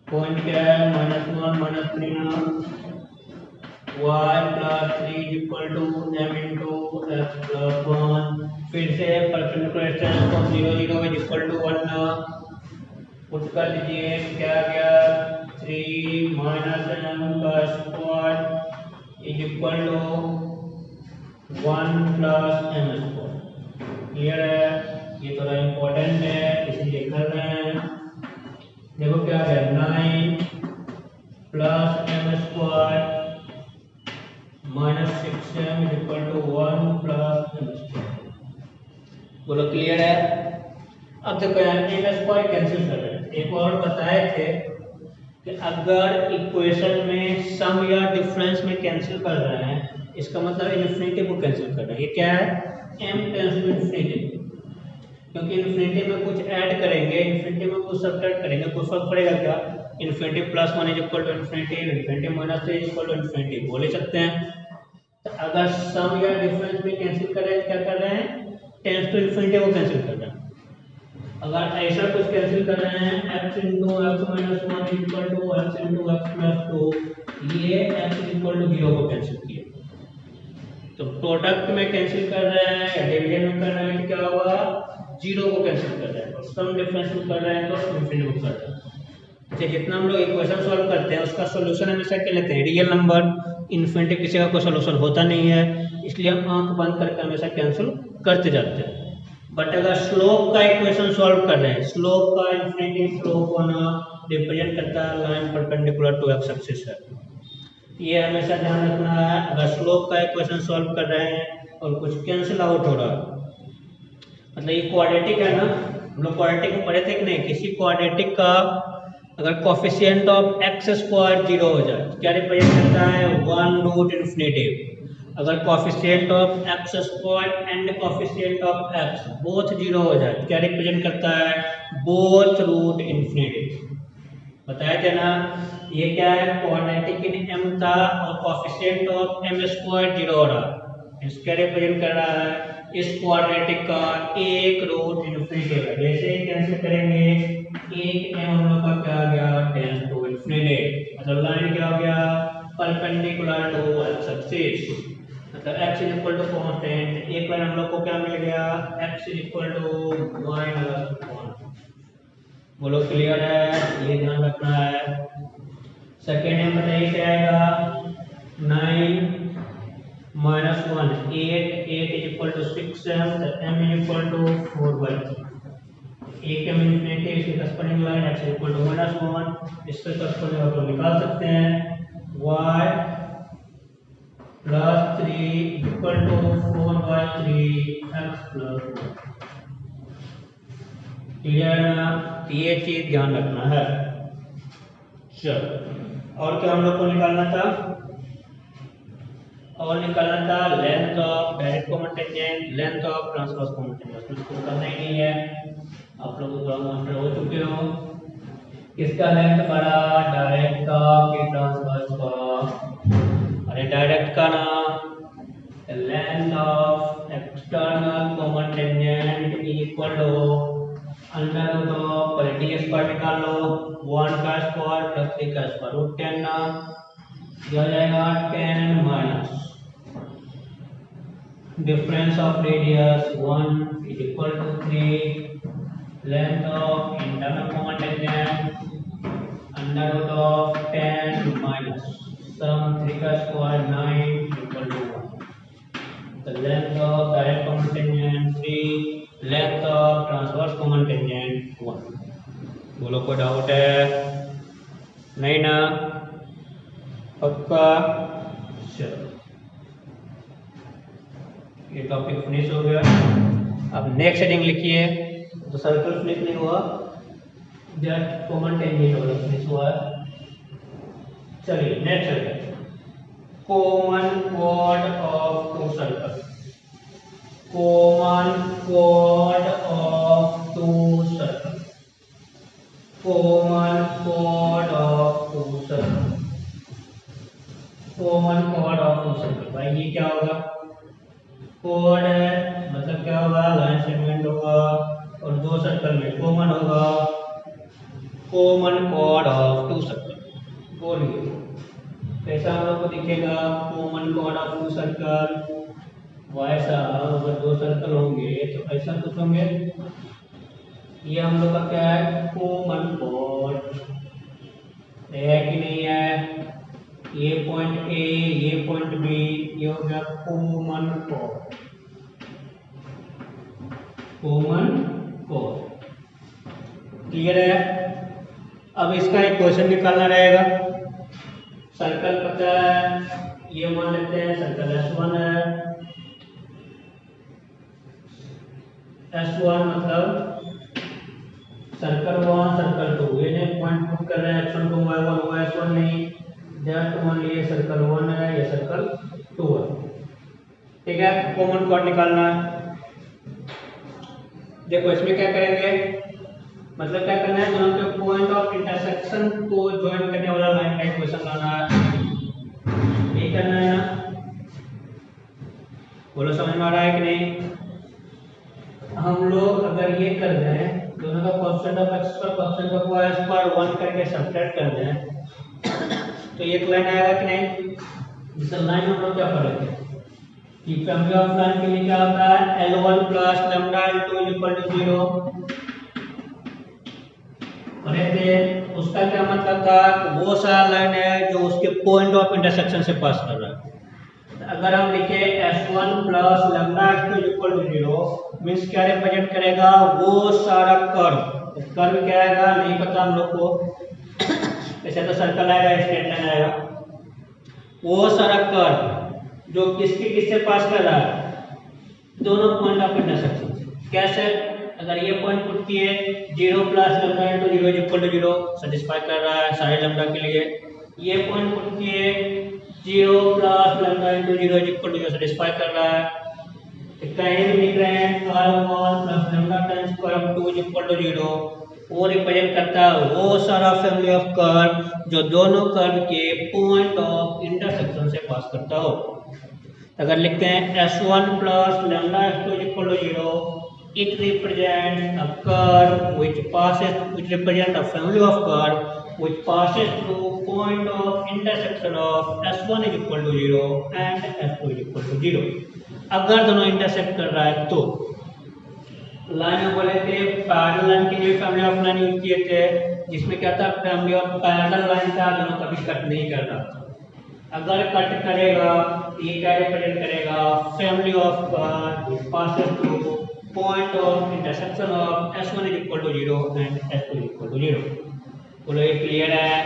Point क्या है, -1 -3 ना, y + 3 is equal to m into x + 1। फिर से perpendicular distance from 0 0 is equal to 1 ना, पुट कर लीजिए, क्या गया, 3 - m का square is equal to 1 + m²। Clear है। ये थोड़ा इम्पोर्टेंट है इसीलिए कर रहे हैं। देखो क्या है, 9 + m² -6m is equal to 1 + m²। बोलो क्लियर है। अब देखो यार m² कैंसिल कर रहे हैं। एक और बताए थे कि अगर इक्वेशन में सम या डिफरेंस में कैंसिल कर रहे हैं, इसका मतलब इन्फिनिटी को कैंसिल कर रहे हैं। ये क्या है, m टेंड्स टू इन्फिनिटी, क्योंकि इन्फिनिटी में कुछ ऐड करेंगे, इन्फिनिटी में कुछ सब्ट्रैक्ट करेंगे, कुछ फर्क पड़ेगा क्या? Infinity plus 1 is equal to infinity, infinity minus 3 is equal to infinity, बोल ही सकते हैं। तो अगर सम या डिफरेंस में कैंसिल कर रहे हैं, क्या कर रहे हैं, टेंस टू इन्फिनिटी को कैंसिल कर रहे हैं। अगर ऐसा कुछ कैंसिल कर रहे हैं, x into X minus 1 is equal to x into X plus 2, ये x इज इक्वल टू 0 को कैंसिल किया। तो प्रोडक्ट में कैंसिल कर रहे हैं या डिवीजन में कर रहे हैं, क्या होगा, 0 को कैंसिल कर रहे हैं, और सम डिफरेंस में कर रहे हैं तो इन्फिनिटी को कर रहे हैं। अच्छा, जितना हम लोग इक्वेशन सॉल्व करते हैं उसका सॉल्यूशन हमेशा क्या लेते हैं, रियल नंबर। इन्फिनिटी किसी का कोई सॉल्यूशन होता नहीं है, इसलिए हम आंख बंद करके हमेशा कैंसिल करते जाते हैं। बट अगर स्लोप का इक्वेशन सॉल्व कर रहे हैं, स्लोप का इन्फिनिटी स्लोप होना रिप्रेजेंट करता है line perpendicular to x axis है, ये हमेशा ध्यान रखना है। अगर स्लोप का इक्वेशन सॉल्व कर रहे हैं और कुछ कैंसिल आउट हो रहा है, मतलब ये क्वाड्रेटिक है ना, हम लोग क्वाड्रेटिक में पढ़े थे कि नहीं, किसी क्वाड्रेटिक का अगर कोफिशिएंट ऑफ एक्स स्क्वायर 0 हो जाए तो क्या रिप्रेजेंट करता है, 1 रूट इन्फिनिटी। अगर coefficient of x square and coefficient of x both 0 हो जाए तो क्या रिप्रेजेंट करता है, बोथ रूट इन्फिनिटी। बताया थे ना, ये क्या है, क्वाड्रेटिक इन m था और कोफिशिएंट ऑफ m स्क्वायर 0 हो रहा है, इसका रिप्रेजेंट कर रहा है इस क्वाड्रेटिक का एक रूट इन्फिनिटी है। जैसे ही कैंसिल करेंगे, एक m हम लोग का क्या आ गया, टेंस टू इन्फिनिटी, मतलब लाइन क्या हो गया, परपेंडिकुलर टू एक्स एक्सिस, मतलब x is equal to constant. एक लाइन हम लोग को क्या मिल गया, x इज इक्वल टू -1। बोलो क्लियर है, ये ध्यान रखना है। सेकेंड में बताइए क्या आएगा, 9 minus 1 8 is equal to 6m, m is equal to 4/3। एक m इन्फिनिटी, इसके corresponding line x is equal to -1, इसके करस्पॉन्डिंग आप लोग निकाल सकते हैं, y plus 3 equal to 4/3 x plus 1। Clear है ना, ये चीज ध्यान रखना है। चलो, और क्या हम लोग को निकालना था, और निकालना था length of direct common tangent, length of transverse common tangent. इसको करना ही नहीं है, आप लोग थोड़ा मास्टर हो चुके हो। किसका लेंथ बड़ा, डायरेक्ट का कि ट्रांसवर्स का? अरे डायरेक्ट का ना, length of external common tangent equal to under root of D square निकाल लो, 1 का स्क्वायर प्लस 3 का स्क्वायर रूट 10 ना, यह जाएगा 10 minus difference of radius 1 is equal to 3, length of internal common tangent under root of 10 minus sum 3 का square 9 equal to 1। The length of direct common tangent 3, length of transverse common tangent 1। बोलो कोई doubt है, नहीं ना, पक्का? चलो, ये topic finish हो गया। अब नेक्स्ट हेडिंग लिखिए, तो सर्कल फिनिश नहीं हुआ, जस्ट कॉमन टेंजेंट वाला फिनिश हुआ है। चलिए नेक्स्ट हेडिंग, कॉमन कोड of two circle. common chord of two circles, common chord of two circles, common chord of two circles। भाई ये क्या होगा, कोड है मतलब क्या होगा, लाइन सेगमेंट होगा और दो सर्कल में कॉमन होगा, कॉमन कोड ऑफ टू सर्कल। बोलिए कैसा हम लोग को दिखेगा, कॉमन कोड ऑफ टू सर्कल, वैसा अगर दो सर्कल होंगे तो ऐसा कुछ होंगे। ये हम लोग का क्या है, कॉमन कोड है कि नहीं है, ये पॉइंट ए ये पॉइंट बी, ये हो गया common code, common code. Clear है। अब इसका एक क्वेश्चन निकालना रहेगा। सर्कल पता है, ये मान लेते हैं सर्कल S1 है, S1 मतलब सर्कल 1 सर्कल 2 ये पॉइंट पुट कर रहे हैं x1 को y1 y1 नहीं, जस्ट मान लीजिए सर्कल 1 है या सर्कल 2 है। ठीक है, कॉमन कॉर्ड निकालना है। देखो इसमें क्या करेंगे, मतलब क्या करना है, दोनों के पॉइंट ऑफ इंटरसेक्शन को ज्वाइन करने वाला लाइन का इक्वेशन लाना है, ये करना है ना। बोलो समझ में आ रहा है कि नहीं। हम लोग अगर ये कर दें, दोनों का कोएफिशिएंट ऑफ x पर कोएफिशिएंट ऑफ y पर 1 करके सब्ट्रैक्ट कर दें तो एक लाइन आएगा कि नहीं। इस लाइन हम लोग क्या पढ़े थे कि फैमिली ऑफ लाइन के लिए क्या होता है, L1 plus lambda L2 equal to 0। पढ़े थे, उसका क्या मतलब था, वो सारा लाइन है जो उसके पॉइंट ऑफ इंटरसेक्शन से पास कर रहा है। अगर हम लिखे S1 plus lambda L2 equal to 0 means क्या रिप्रेजेंट करेगा, वो सारा कर्व। कर्व क्या आएगा नहीं पता हम लोग को, ऐसे तो सर्कल आएगा, स्ट्रेट लाइन आएगा। वो सारा कर्व जो किससे पास कर रहा है, दोनों पॉइंट ऑफ इंटरसेक्शन से। कैसे, अगर ये पॉइंट पुट किए 0 plus lambda into 0 equal to 0 satisfy कर रहा है सारे लैम्डा के लिए। ये पॉइंट पुट किए 0 plus lambda into 0 equal to 0 satisfy कर रहा है। कहीं भी लिख रहे हैं curve 1 plus lambda times curve 2 equal to 0, वो रिप्रेजेंट करता है वो सारा फैमिली ऑफ कर्व जो दोनों कर्व के पॉइंट ऑफ इंटरसेक्शन से पास करता हो। अगर लिखते हैं S1 plus lambda S2 equal to 0, it represents a curve which represents a family of curve which passes through point of intersection of S1 is equal to 0 and S2 is equal to 0। अगर दोनों intersect कर रहा है तो line में बोले थे parallel line के लिए फैमिली ऑफ लाइन यूज किए थे, जिसमें क्या था, फैमिली ऑफ पैरेलल लाइन था, दोनों कभी कट नहीं कर रहा था। अगर कट करेगा ये क्या रिप्रेजेंट करेगा, family of curve passes through point of intersection of S1 is equal to 0 and S2 is equal to 0। बोलो ये क्लियर है।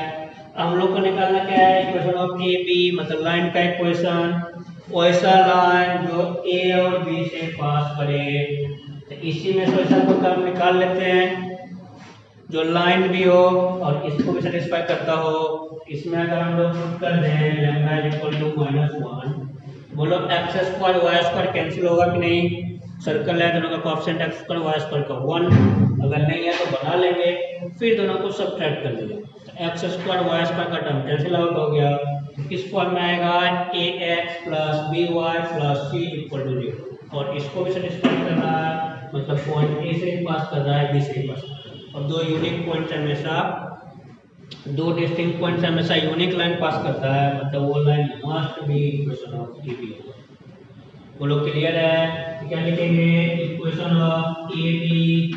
हम लोग को निकालना क्या है, इक्वेशन ऑफ ए बी, मतलब लाइन का इक्वेशन, वैसा लाइन जो ए और बी से पास करे। तो इसी में से वैसा को कर्व निकाल लेते हैं जो लाइन भी हो और इसको भी सेटिस्फाई करता हो। इसमें अगर हम लोग पुट कर दें लैम्डा इक्वल टू -1, बोलो x square y square cancel होगा कि नहीं। सर्कल है, दोनों का coefficient x square y square का 1, अगर नहीं है तो बना लेंगे, फिर दोनों को सब्ट्रैक्ट कर देंगे। तो x स्क्वायर y स्क्वायर का टर्म कैंसिल आउट हो गया, किस फॉर्म में आएगा, ax plus by plus c equal to 0। और इसको भी सेटिस्फाई कर रहा है, मतलब पॉइंट ए से भी पास कर रहा है, बी से भी पास कर रहा है। और दो यूनिक पॉइंट्स हमेशा, दो डिस्टिंक्ट पॉइंट्स हमेशा यूनिक लाइन पास करता है, मतलब वो लाइन must be equation of A B. बोलो क्लियर है। क्या लिखेंगे, इक्वेशन ऑफ ए बी,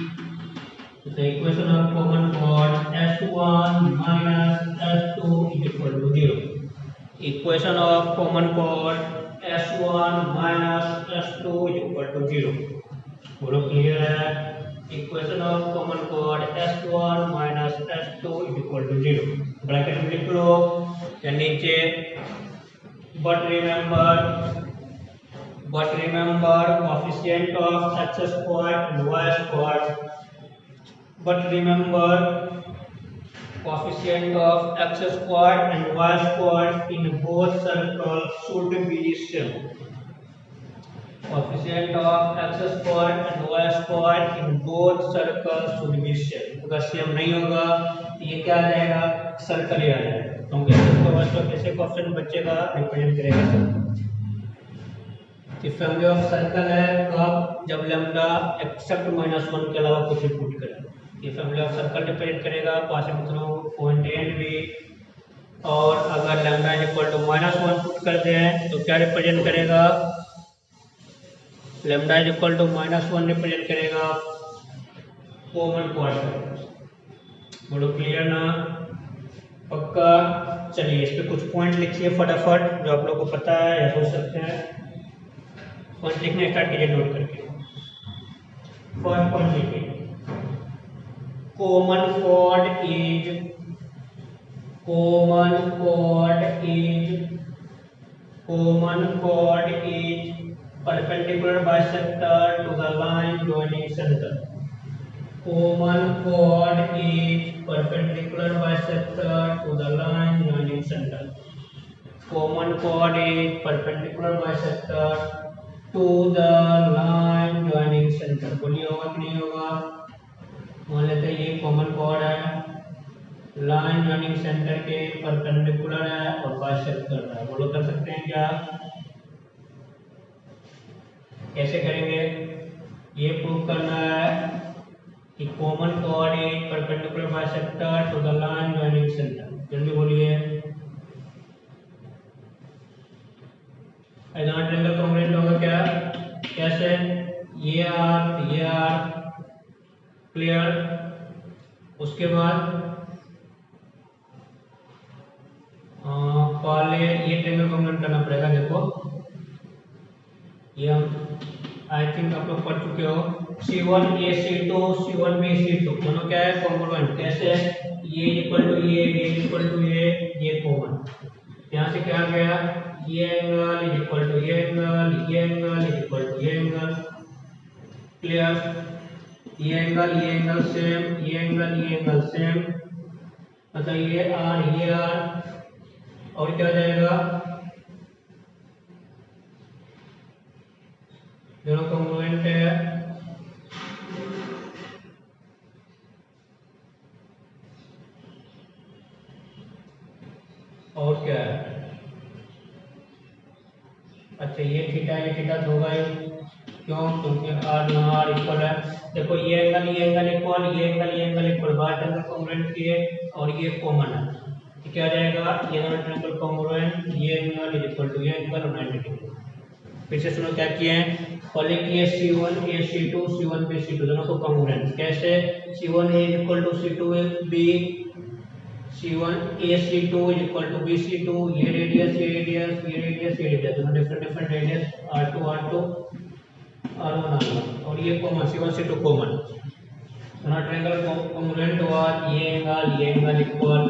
तो equation of common chord S1 minus S2 equal to 0। Equation of common chord S1 minus S2 equal to 0। बोलो क्लियर है। Equation of common chord S1 minus S2 equal to 0। Bracket में लिख लो या नीचे, but remember coefficient of x square and y square, but remember coefficient of x square and y square in both circles should be same. Coefficient of x square and y square in both circles should be same। अगर same नहीं होगा तो ये क्या आ जाएगा, circle ही आ जाएगा, क्योंकि इसको मतलब कैसे कोएफिशिएंट बचेगा, रिप्रेजेंट करेगा सर्कल। कि फैमिली ऑफ सर्कल है कब, जब लैम्डा एक्सेप्ट -1 के अलावा कुछ भी पुट करें। ये फैमिली ऑफ सर्कल रिप्रेजेंट करेगा passing through point A and B. और अगर लैम्डा इक्वल टू -1 पुट कर दें तो क्या रिप्रेजेंट करेगा, lambda is equal to -1 represent करेगा कॉमन कॉर्ड। बोलो क्लियर ना, पक्का। चलिए इस पे कुछ पॉइंट लिखिए फटाफट जो आप लोगों को पता है या सोच सकते हैं। पॉइंट लिखना स्टार्ट कीजिए नोट करके। फर्स्ट पॉइंट लिखिए, common chord is perpendicular bisector to the line joining center। common chord is perpendicular bisector to the line joining center. Common chord is perpendicular bisector to the line joining center. बोलिए होगा कि नहीं होगा? मान लेते हैं ये कॉमन कॉर्ड है, लाइन जॉइनिंग सेंटर के परपेंडिकुलर है और बाइसेक्टर है। बोलो कर सकते हैं क्या? कैसे करेंगे? ये प्रूव करना है कि common chord is perpendicular bisector to the line joining centre. जल्दी बोलिए। ऐसा ट्रायंगल कॉन्ग्रुएंट होगा क्या? कैसे? ये आर क्लियर। उसके बाद पहले ये ट्रायंगल कॉन्ग्रुएंट करना पड़ेगा। देखो ये हम आई थिंक आप लोग पढ़ चुके हो। C1 A C2 C1 B C2 दोनों क्या है? कॉन्ग्रुएंट। कैसे? ये इक्वल टू ये इक्वल टू ये कॉमन। यहाँ से क्या आ गया? ये एंगल इज इक्वल टू ये एंगल इज इक्वल टू ये एंगल। क्लियर? ये एंगल सेम, ये एंगल सेम, मतलब ये आर और क्या जाएगा? दोनों कॉन्ग्रुएंट है। और क्या है? अच्छा ये थीटा तो होगा ही। क्यों? क्योंकि आर इक्वल है। देखो ये एंगल इक्वल, ये एंगल इक्वल, बार एंगल कॉन्ग्रुएंट किए और ये कॉमन है तो क्या जाएगा? ये दोनों ट्रायंगल कॉन्ग्रुएंट, ये एंगल इज इक्वल टू ये एंगल और 90 डिग्री। फिर से सुनो क्या किए हैं। पहले किए C1 A C2 C1 B C2 दोनों को कॉन्ग्रुएंट। कैसे? C1 A equal to C2 B, C1 A C2 equal to B C2। ये रेडियस दोनों डिफरेंट रेडियस R2 R1 और ये कॉमन C1 C2 कॉमन। दोनों ट्रायंगल कॉन्ग्रुएंट हुआ। ये एंगल इक्वल।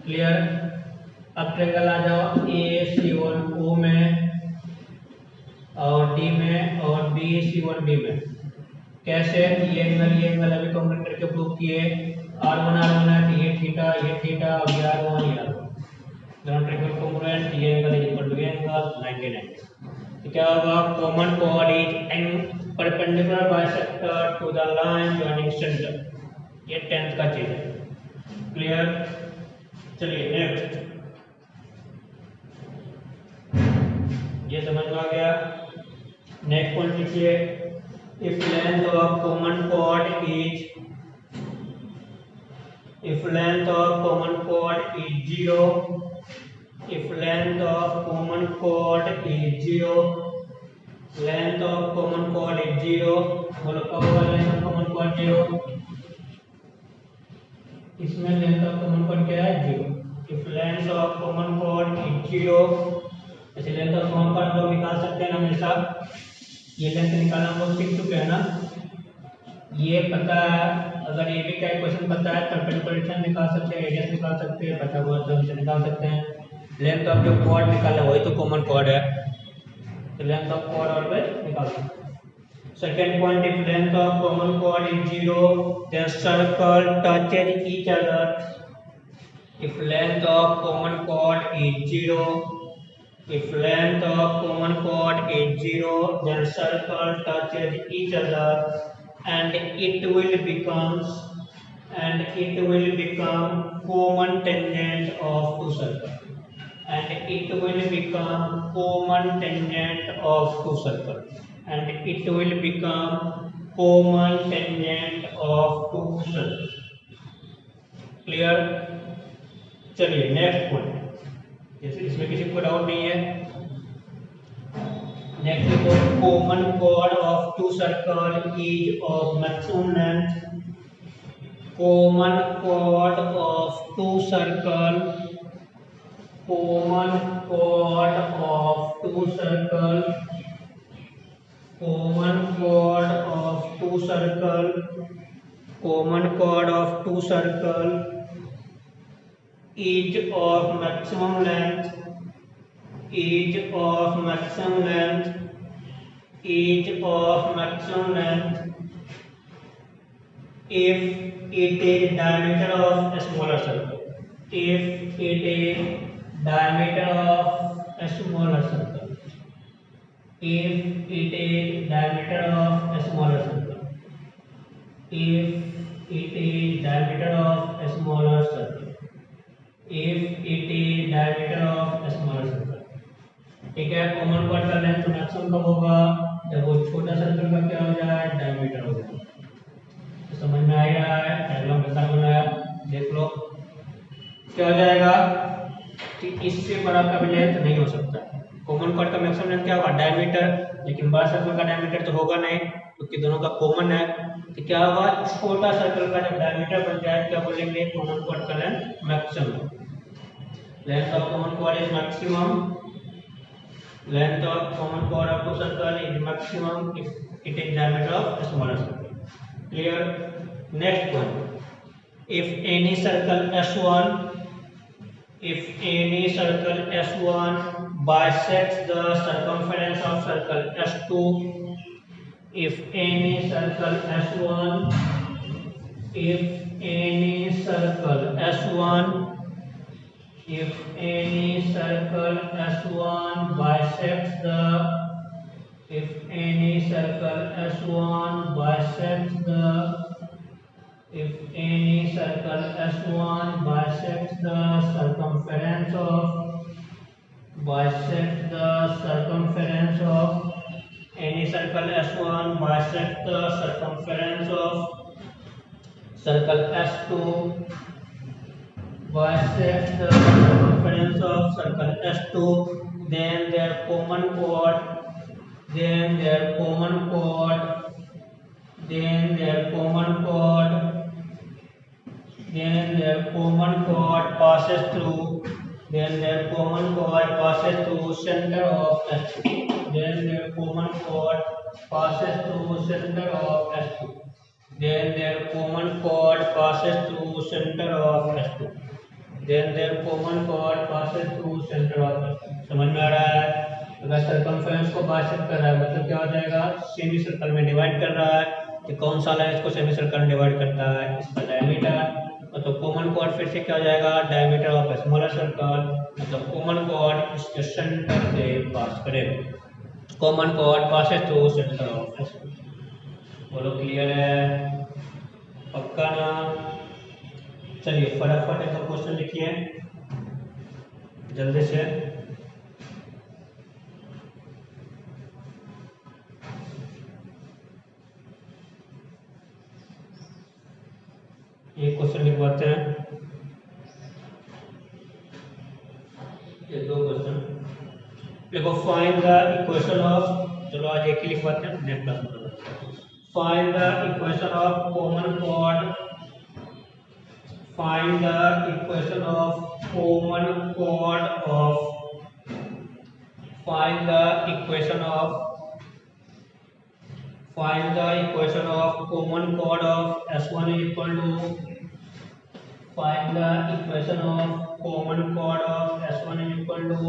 क्लियर? अब ट्रायंगल आ जाओ A C1 O में और D में और B C1 B में। कैसे? ये एंगल अभी कॉन्ग्रुएंट करके प्रूव किए। R1 है तो ये थीटा और ये R1 दोनों ट्रायंगल कॉन्ग्रुएंट। ये एंगल इज इक्वल टू ये एंगल 90। तो क्या होगा? Common chord is perpendicular bisector to the line joining centre. ये 10th का चीज है। क्लियर? चलिए नेक्स्ट। ये समझ में आ गया। नेक्स्ट पॉइंट लिखिए। If length of common chord is 0, length of common chord is 0, length of common chord is 0, बोलो कब होगा लेंथ ऑफ कॉमन कॉर्ड 0? इसमें लेंथ ऑफ कॉमन कॉर्ड क्या है? 0। If length of common chord is 0, ऐसे length of common cord हम लोग निकाल सकते हैं ना हमेशा। ये लेंथ निकालना हम लोग सीख चुके हैं ना। ये पता है, अगर ये भी क्या क्वेश्चन पता है परपेंडिकुलर निकाल सकते हैं, रेडियस निकाल सकते हैं, पता हुआ तो निकाल सकते हैं। लेंथ ऑफ जो कॉर्ड निकालना वही तो कॉमन कॉर्ड है, तो लेंथ ऑफ कॉर्ड ऑलवेज निकाल सकते हैं। Second point, if length of common chord is 0 then circle touches each other. If length of common chord is 0, if length of common chord is 0 then circle touches each other and it will become common tangent of two circles, and it will become common tangent of two circles, and it will become common tangent of two circles. Clear? चलिए next point, इसमें किसी को doubt नहीं है। Next देखो, common chord of two circle is of maximum length. Common chord of two circle, common chord of two circle, common chord of two circle, common chord of two circle is of maximum length, is of maximum length, is of maximum length, if it is diameter of a smaller circle. If it is diameter of a smaller circle. If it is diameter of a smaller circle. If it is diameter of a smaller circle. If it is diameter of a smaller circle. ठीक है, common chord का length maximum कब होगा? जब वो छोटा circle का क्या हो जाए, डायमीटर हो जाए। तो समझ में आ रहा है? डायग्राम कैसा बनाया देख लो। क्या हो जाएगा कि इससे बड़ा का भी लेंथ नहीं हो सकता। कॉमन कॉर्ड का मैक्सिमम लेंथ क्या होगा, डायमीटर, लेकिन बड़ा सर्कल का डायमीटर तो होगा नहीं क्योंकि दोनों का कॉमन है। तो क्या होगा, छोटा सर्कल का जब डायमीटर बन जाए क्या बोलेंगे, कॉमन कॉर्ड का length maximum. Length of common chord is maximum. Length of common chord of a circle is maximum if it is diameter of a smaller circle. Clear? Next one. If any circle S1, if any circle S1 bisects the circumference of circle S2, if any circle S1, if any circle S1 if any circle S1 bisects the if any circle S1 bisects the if any circle S1 bisects the circumference of bisects the circumference of any circle S1 bisects the circumference of circle S2 bisects the circumference of circle S2, then their common chord, then their common chord, then their common chord, then their common chord passes through, then their common chord passes through center of S2, then their common chord passes through center of S2, then their common chord passes through center of S2. Then their common chord passes through center of S2. समझ में आ रहा है? अगर circumference को bisect कर रहा है मतलब क्या हो जाएगा, सेमी सर्कल में डिवाइड कर रहा है। कि कौन सा लाइन इसको सेमी सर्कल में डिवाइड करता है, इसका डायमीटर। मतलब कॉमन कॉर्ड फिर से क्या हो जाएगा, diameter of a smaller circle, मतलब कॉमन कॉर्ड इसके सेंटर से पास करेगा। Common cord passes through centre of S2। बोलो क्लियर है? पक्का ना? चलिए फटाफट एक क्वेश्चन लिखिए जल्दी से। एक क्वेश्चन लिखवाते हैं, ये दो क्वेश्चन देखो। फाइंड द इक्वेशन ऑफ, चलो आज एक ही लिखवाते हैं, नेक्स्ट क्लास में। Find the equation of common cord, find the equation of common chord of find the equation of common chord of S1 is equal to find the equation of common chord of S1 is equal to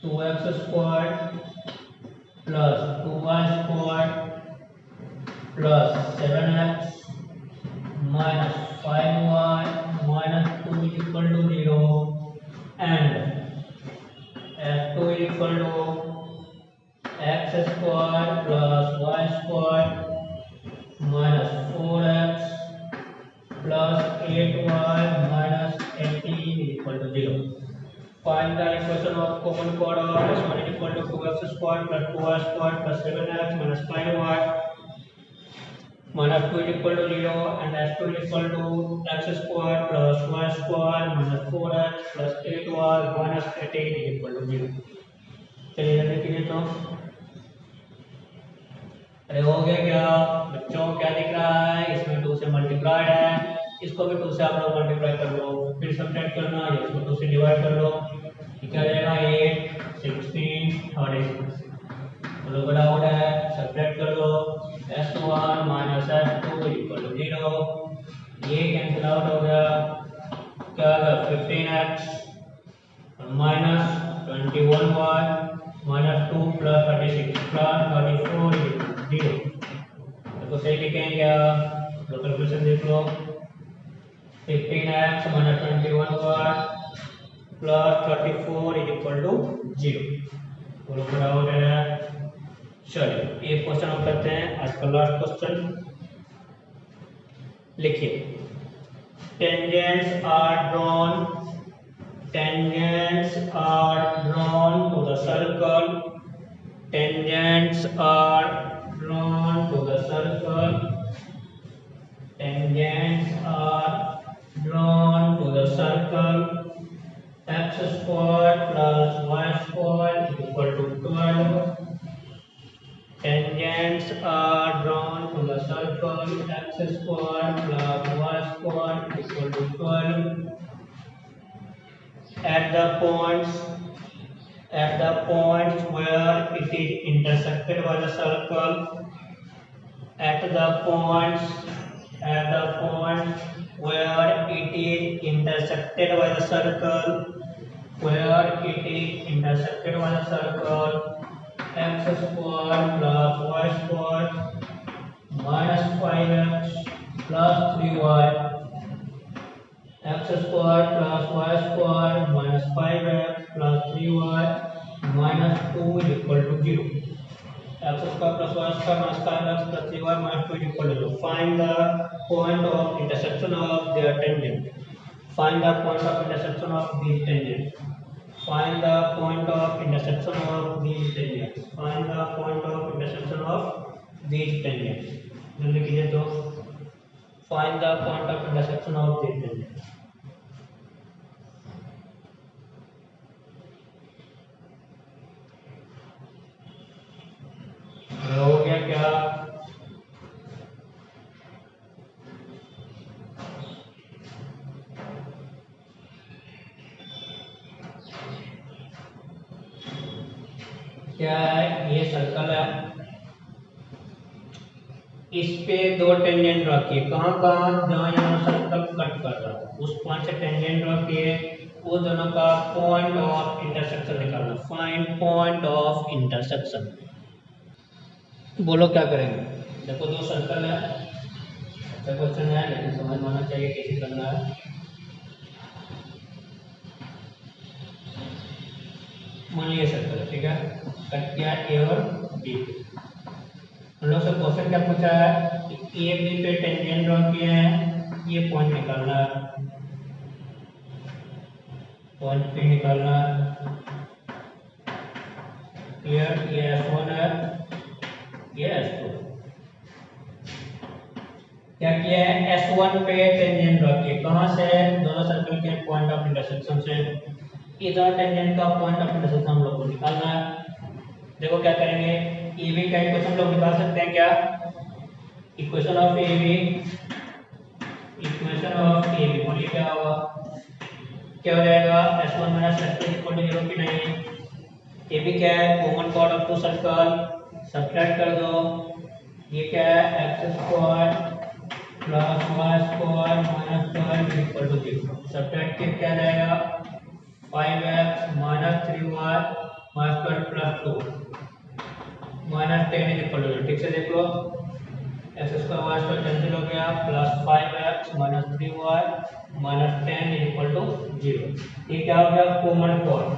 2x squared plus 2y squared plus 7x minus 5y minus 2 is equal to 0 and S2 is equal to x square plus y square minus 4x plus 8y minus 18 is equal to 0. Find the equation of common chord of S1 is equal to 2x square plus 2y square plus 7x minus 5y minus 2 is equal to 0 and S2 is equal to x square plus y square minus 4x plus 8y minus 18 is equal to 0। चलिए जल्दी कीजिए तो। अरे हो गया क्या बच्चों, क्या दिख रहा है, इसमें 2 से मल्टीप्लाइड है, इसको भी 2 से आप लोग मल्टीप्लाई कर लो, फिर सब्ट्रैक्ट करना, इसको 2 से डिवाइड कर लो, क्या जाएगा 8, 16 और 8। लोग का डाउट है, सब्ट्रैक्ट कर लो, S1 minus S2 equal to 0, ये कैंसिल आउट हो गया, क्या आ गया 15x minus 21y minus 2 plus 36 plus 34 0। तो सही लिखेंगे क्या? तो कैलकुलेशन देख लो, 15x minus 21y plus 34 is equal to 0। बोलो पूरा हो गया। चलिए एक क्वेश्चन हम करते हैं, आज का लास्ट क्वेश्चन। लिखिए, tangents are drawn to the circle, tangents are drawn to the circle, tangents are drawn to the circle, x square plus y square is equal to 12. Tangents are drawn to the circle, x square plus y square is equal to 12. At the points where it is intersected by the circle, at the points where it is intersected by the circle, x square plus y square minus 5x plus 3y, x square plus y square minus 5x plus 3y minus 2 is equal to 0. X square plus y square minus 5x plus 3y minus 2 is equal to 0. Find the point of intersection of their tangent. Find the point of intersection of these tangents. Find the point of intersection of these tangents. Find the point of intersection of these tangents. जल्दी कीजिए तो, find the point of intersection of these tangents. हो गया क्या? क्या है? ये circle है, इस पे दो टेंजेंट रखिए। कहाँ कहाँ? जहाँ यहाँ सर्कल कट कर रहा है उस पॉइंट से टेंजेंट रखिए, वो दोनों का पॉइंट ऑफ इंटरसेक्शन निकालना। Find point of intersection. बोलो क्या करेंगे? देखो दो सर्कल है, अच्छा क्वेश्चन है लेकिन समझ में आना चाहिए कैसे करना है। मान लीजिए सर्कल है, ठीक है, कट किया ए और बी। हम लोग से क्वेश्चन क्या पूछा है कि ए बी पे टेंजेंट ड्रॉ किए हैं, ये पॉइंट निकालना है, पॉइंट पे निकालना है। ये S1 है, ये S2। क्या किया है? S1 पे टेंजेंट ड्रॉ किए, कहाँ से? दोनों सर्कल के पॉइंट ऑफ इंटरसेक्शन से। इधर टेंजेंट का पॉइंट ऑफ इंटरसेक्शन हम लोग को निकालना है। देखो क्या करेंगे, ए बी का इक्वेशन हम लोग निकाल सकते हैं क्या? इक्वेशन ऑफ ए बी, बोलिए क्या होगा? क्या हो जाएगा? S1 minus S2 equal to 0 की नहीं? ए बी क्या है? Common product of two circle, subtract कर दो। ये क्या है? X square plus y square minus 12 equal to 0। Subtract के क्या जाएगा? 5x minus 3y minus 12 plus 2 minus 10 equal to 0। ठीक से देख लो, x square y square cancel हो गया, plus 5x minus 3y minus 10 equal to 0। ये क्या हो गया? Common point.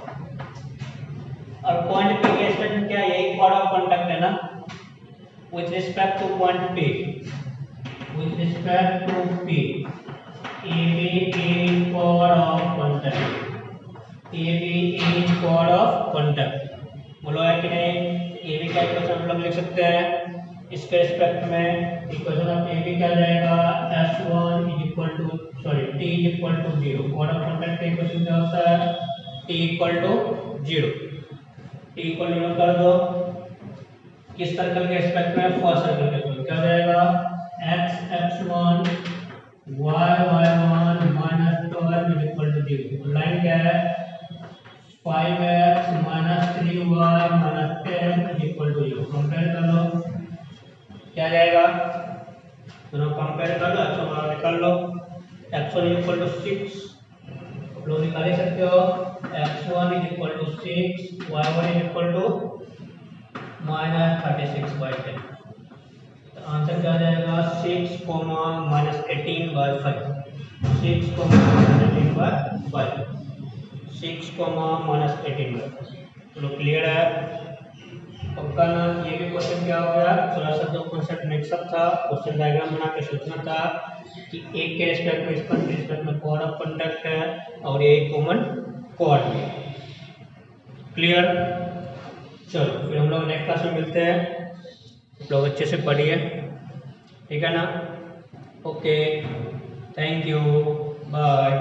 और पॉइंट पे के रिस्पेक्ट में क्या? यही कॉर्ड ऑफ कांटेक्ट है ना, with respect to point P, with respect to P, AB is chord of contact, AB is chord of contact। बोलो है कि नहीं? AB का इक्वेशन हम लोग लिख सकते हैं इसके रिस्पेक्ट में। इक्वेशन ऑफ AB क्या जाएगा? S1 is equal to T is equal to 0। chord of contact का इक्वेशन क्या होता है? T equal to 0। T equal 0 कर दो, किस सर्कल के रिस्पेक्ट में? फर्स्ट सर्कल के रिस्पेक्ट। क्या जाएगा? x1 y1 minus 12 equal to 0। Line क्या है? 5x minus 3y minus 10 equal to 0। Compare कर लो, क्या जाएगा? दोनों कंपेयर कर लो, x1 y निकाल लो। x1 इक्वल टू 6 लोग निकाल ही सकते हो। x1 is equal to 6, y1 is equal to minus 36/10। Answer क्या आ जाएगा 6 कोमा -18/5 6 कोमा -18/5 6 कोमा -18/5 चलो क्लियर है पक्का ना। ये भी क्वेश्चन क्या हो गया थोड़ा सा जो कॉन्सेप्ट मिक्सअप था क्वेश्चन डायग्राम बना के सोचना था कि एक के रिस्पेक्ट में स्पन के रिस्पेक्ट में कोड ऑफ कंडक्ट है और ये कॉमन कोऑर्डिनेट क्लियर। चलो फिर हम लोग नेक्स्ट क्लास में मिलते हैं आप लोग अच्छे से पढ़िए ठीक है ना। Okay thank you bye.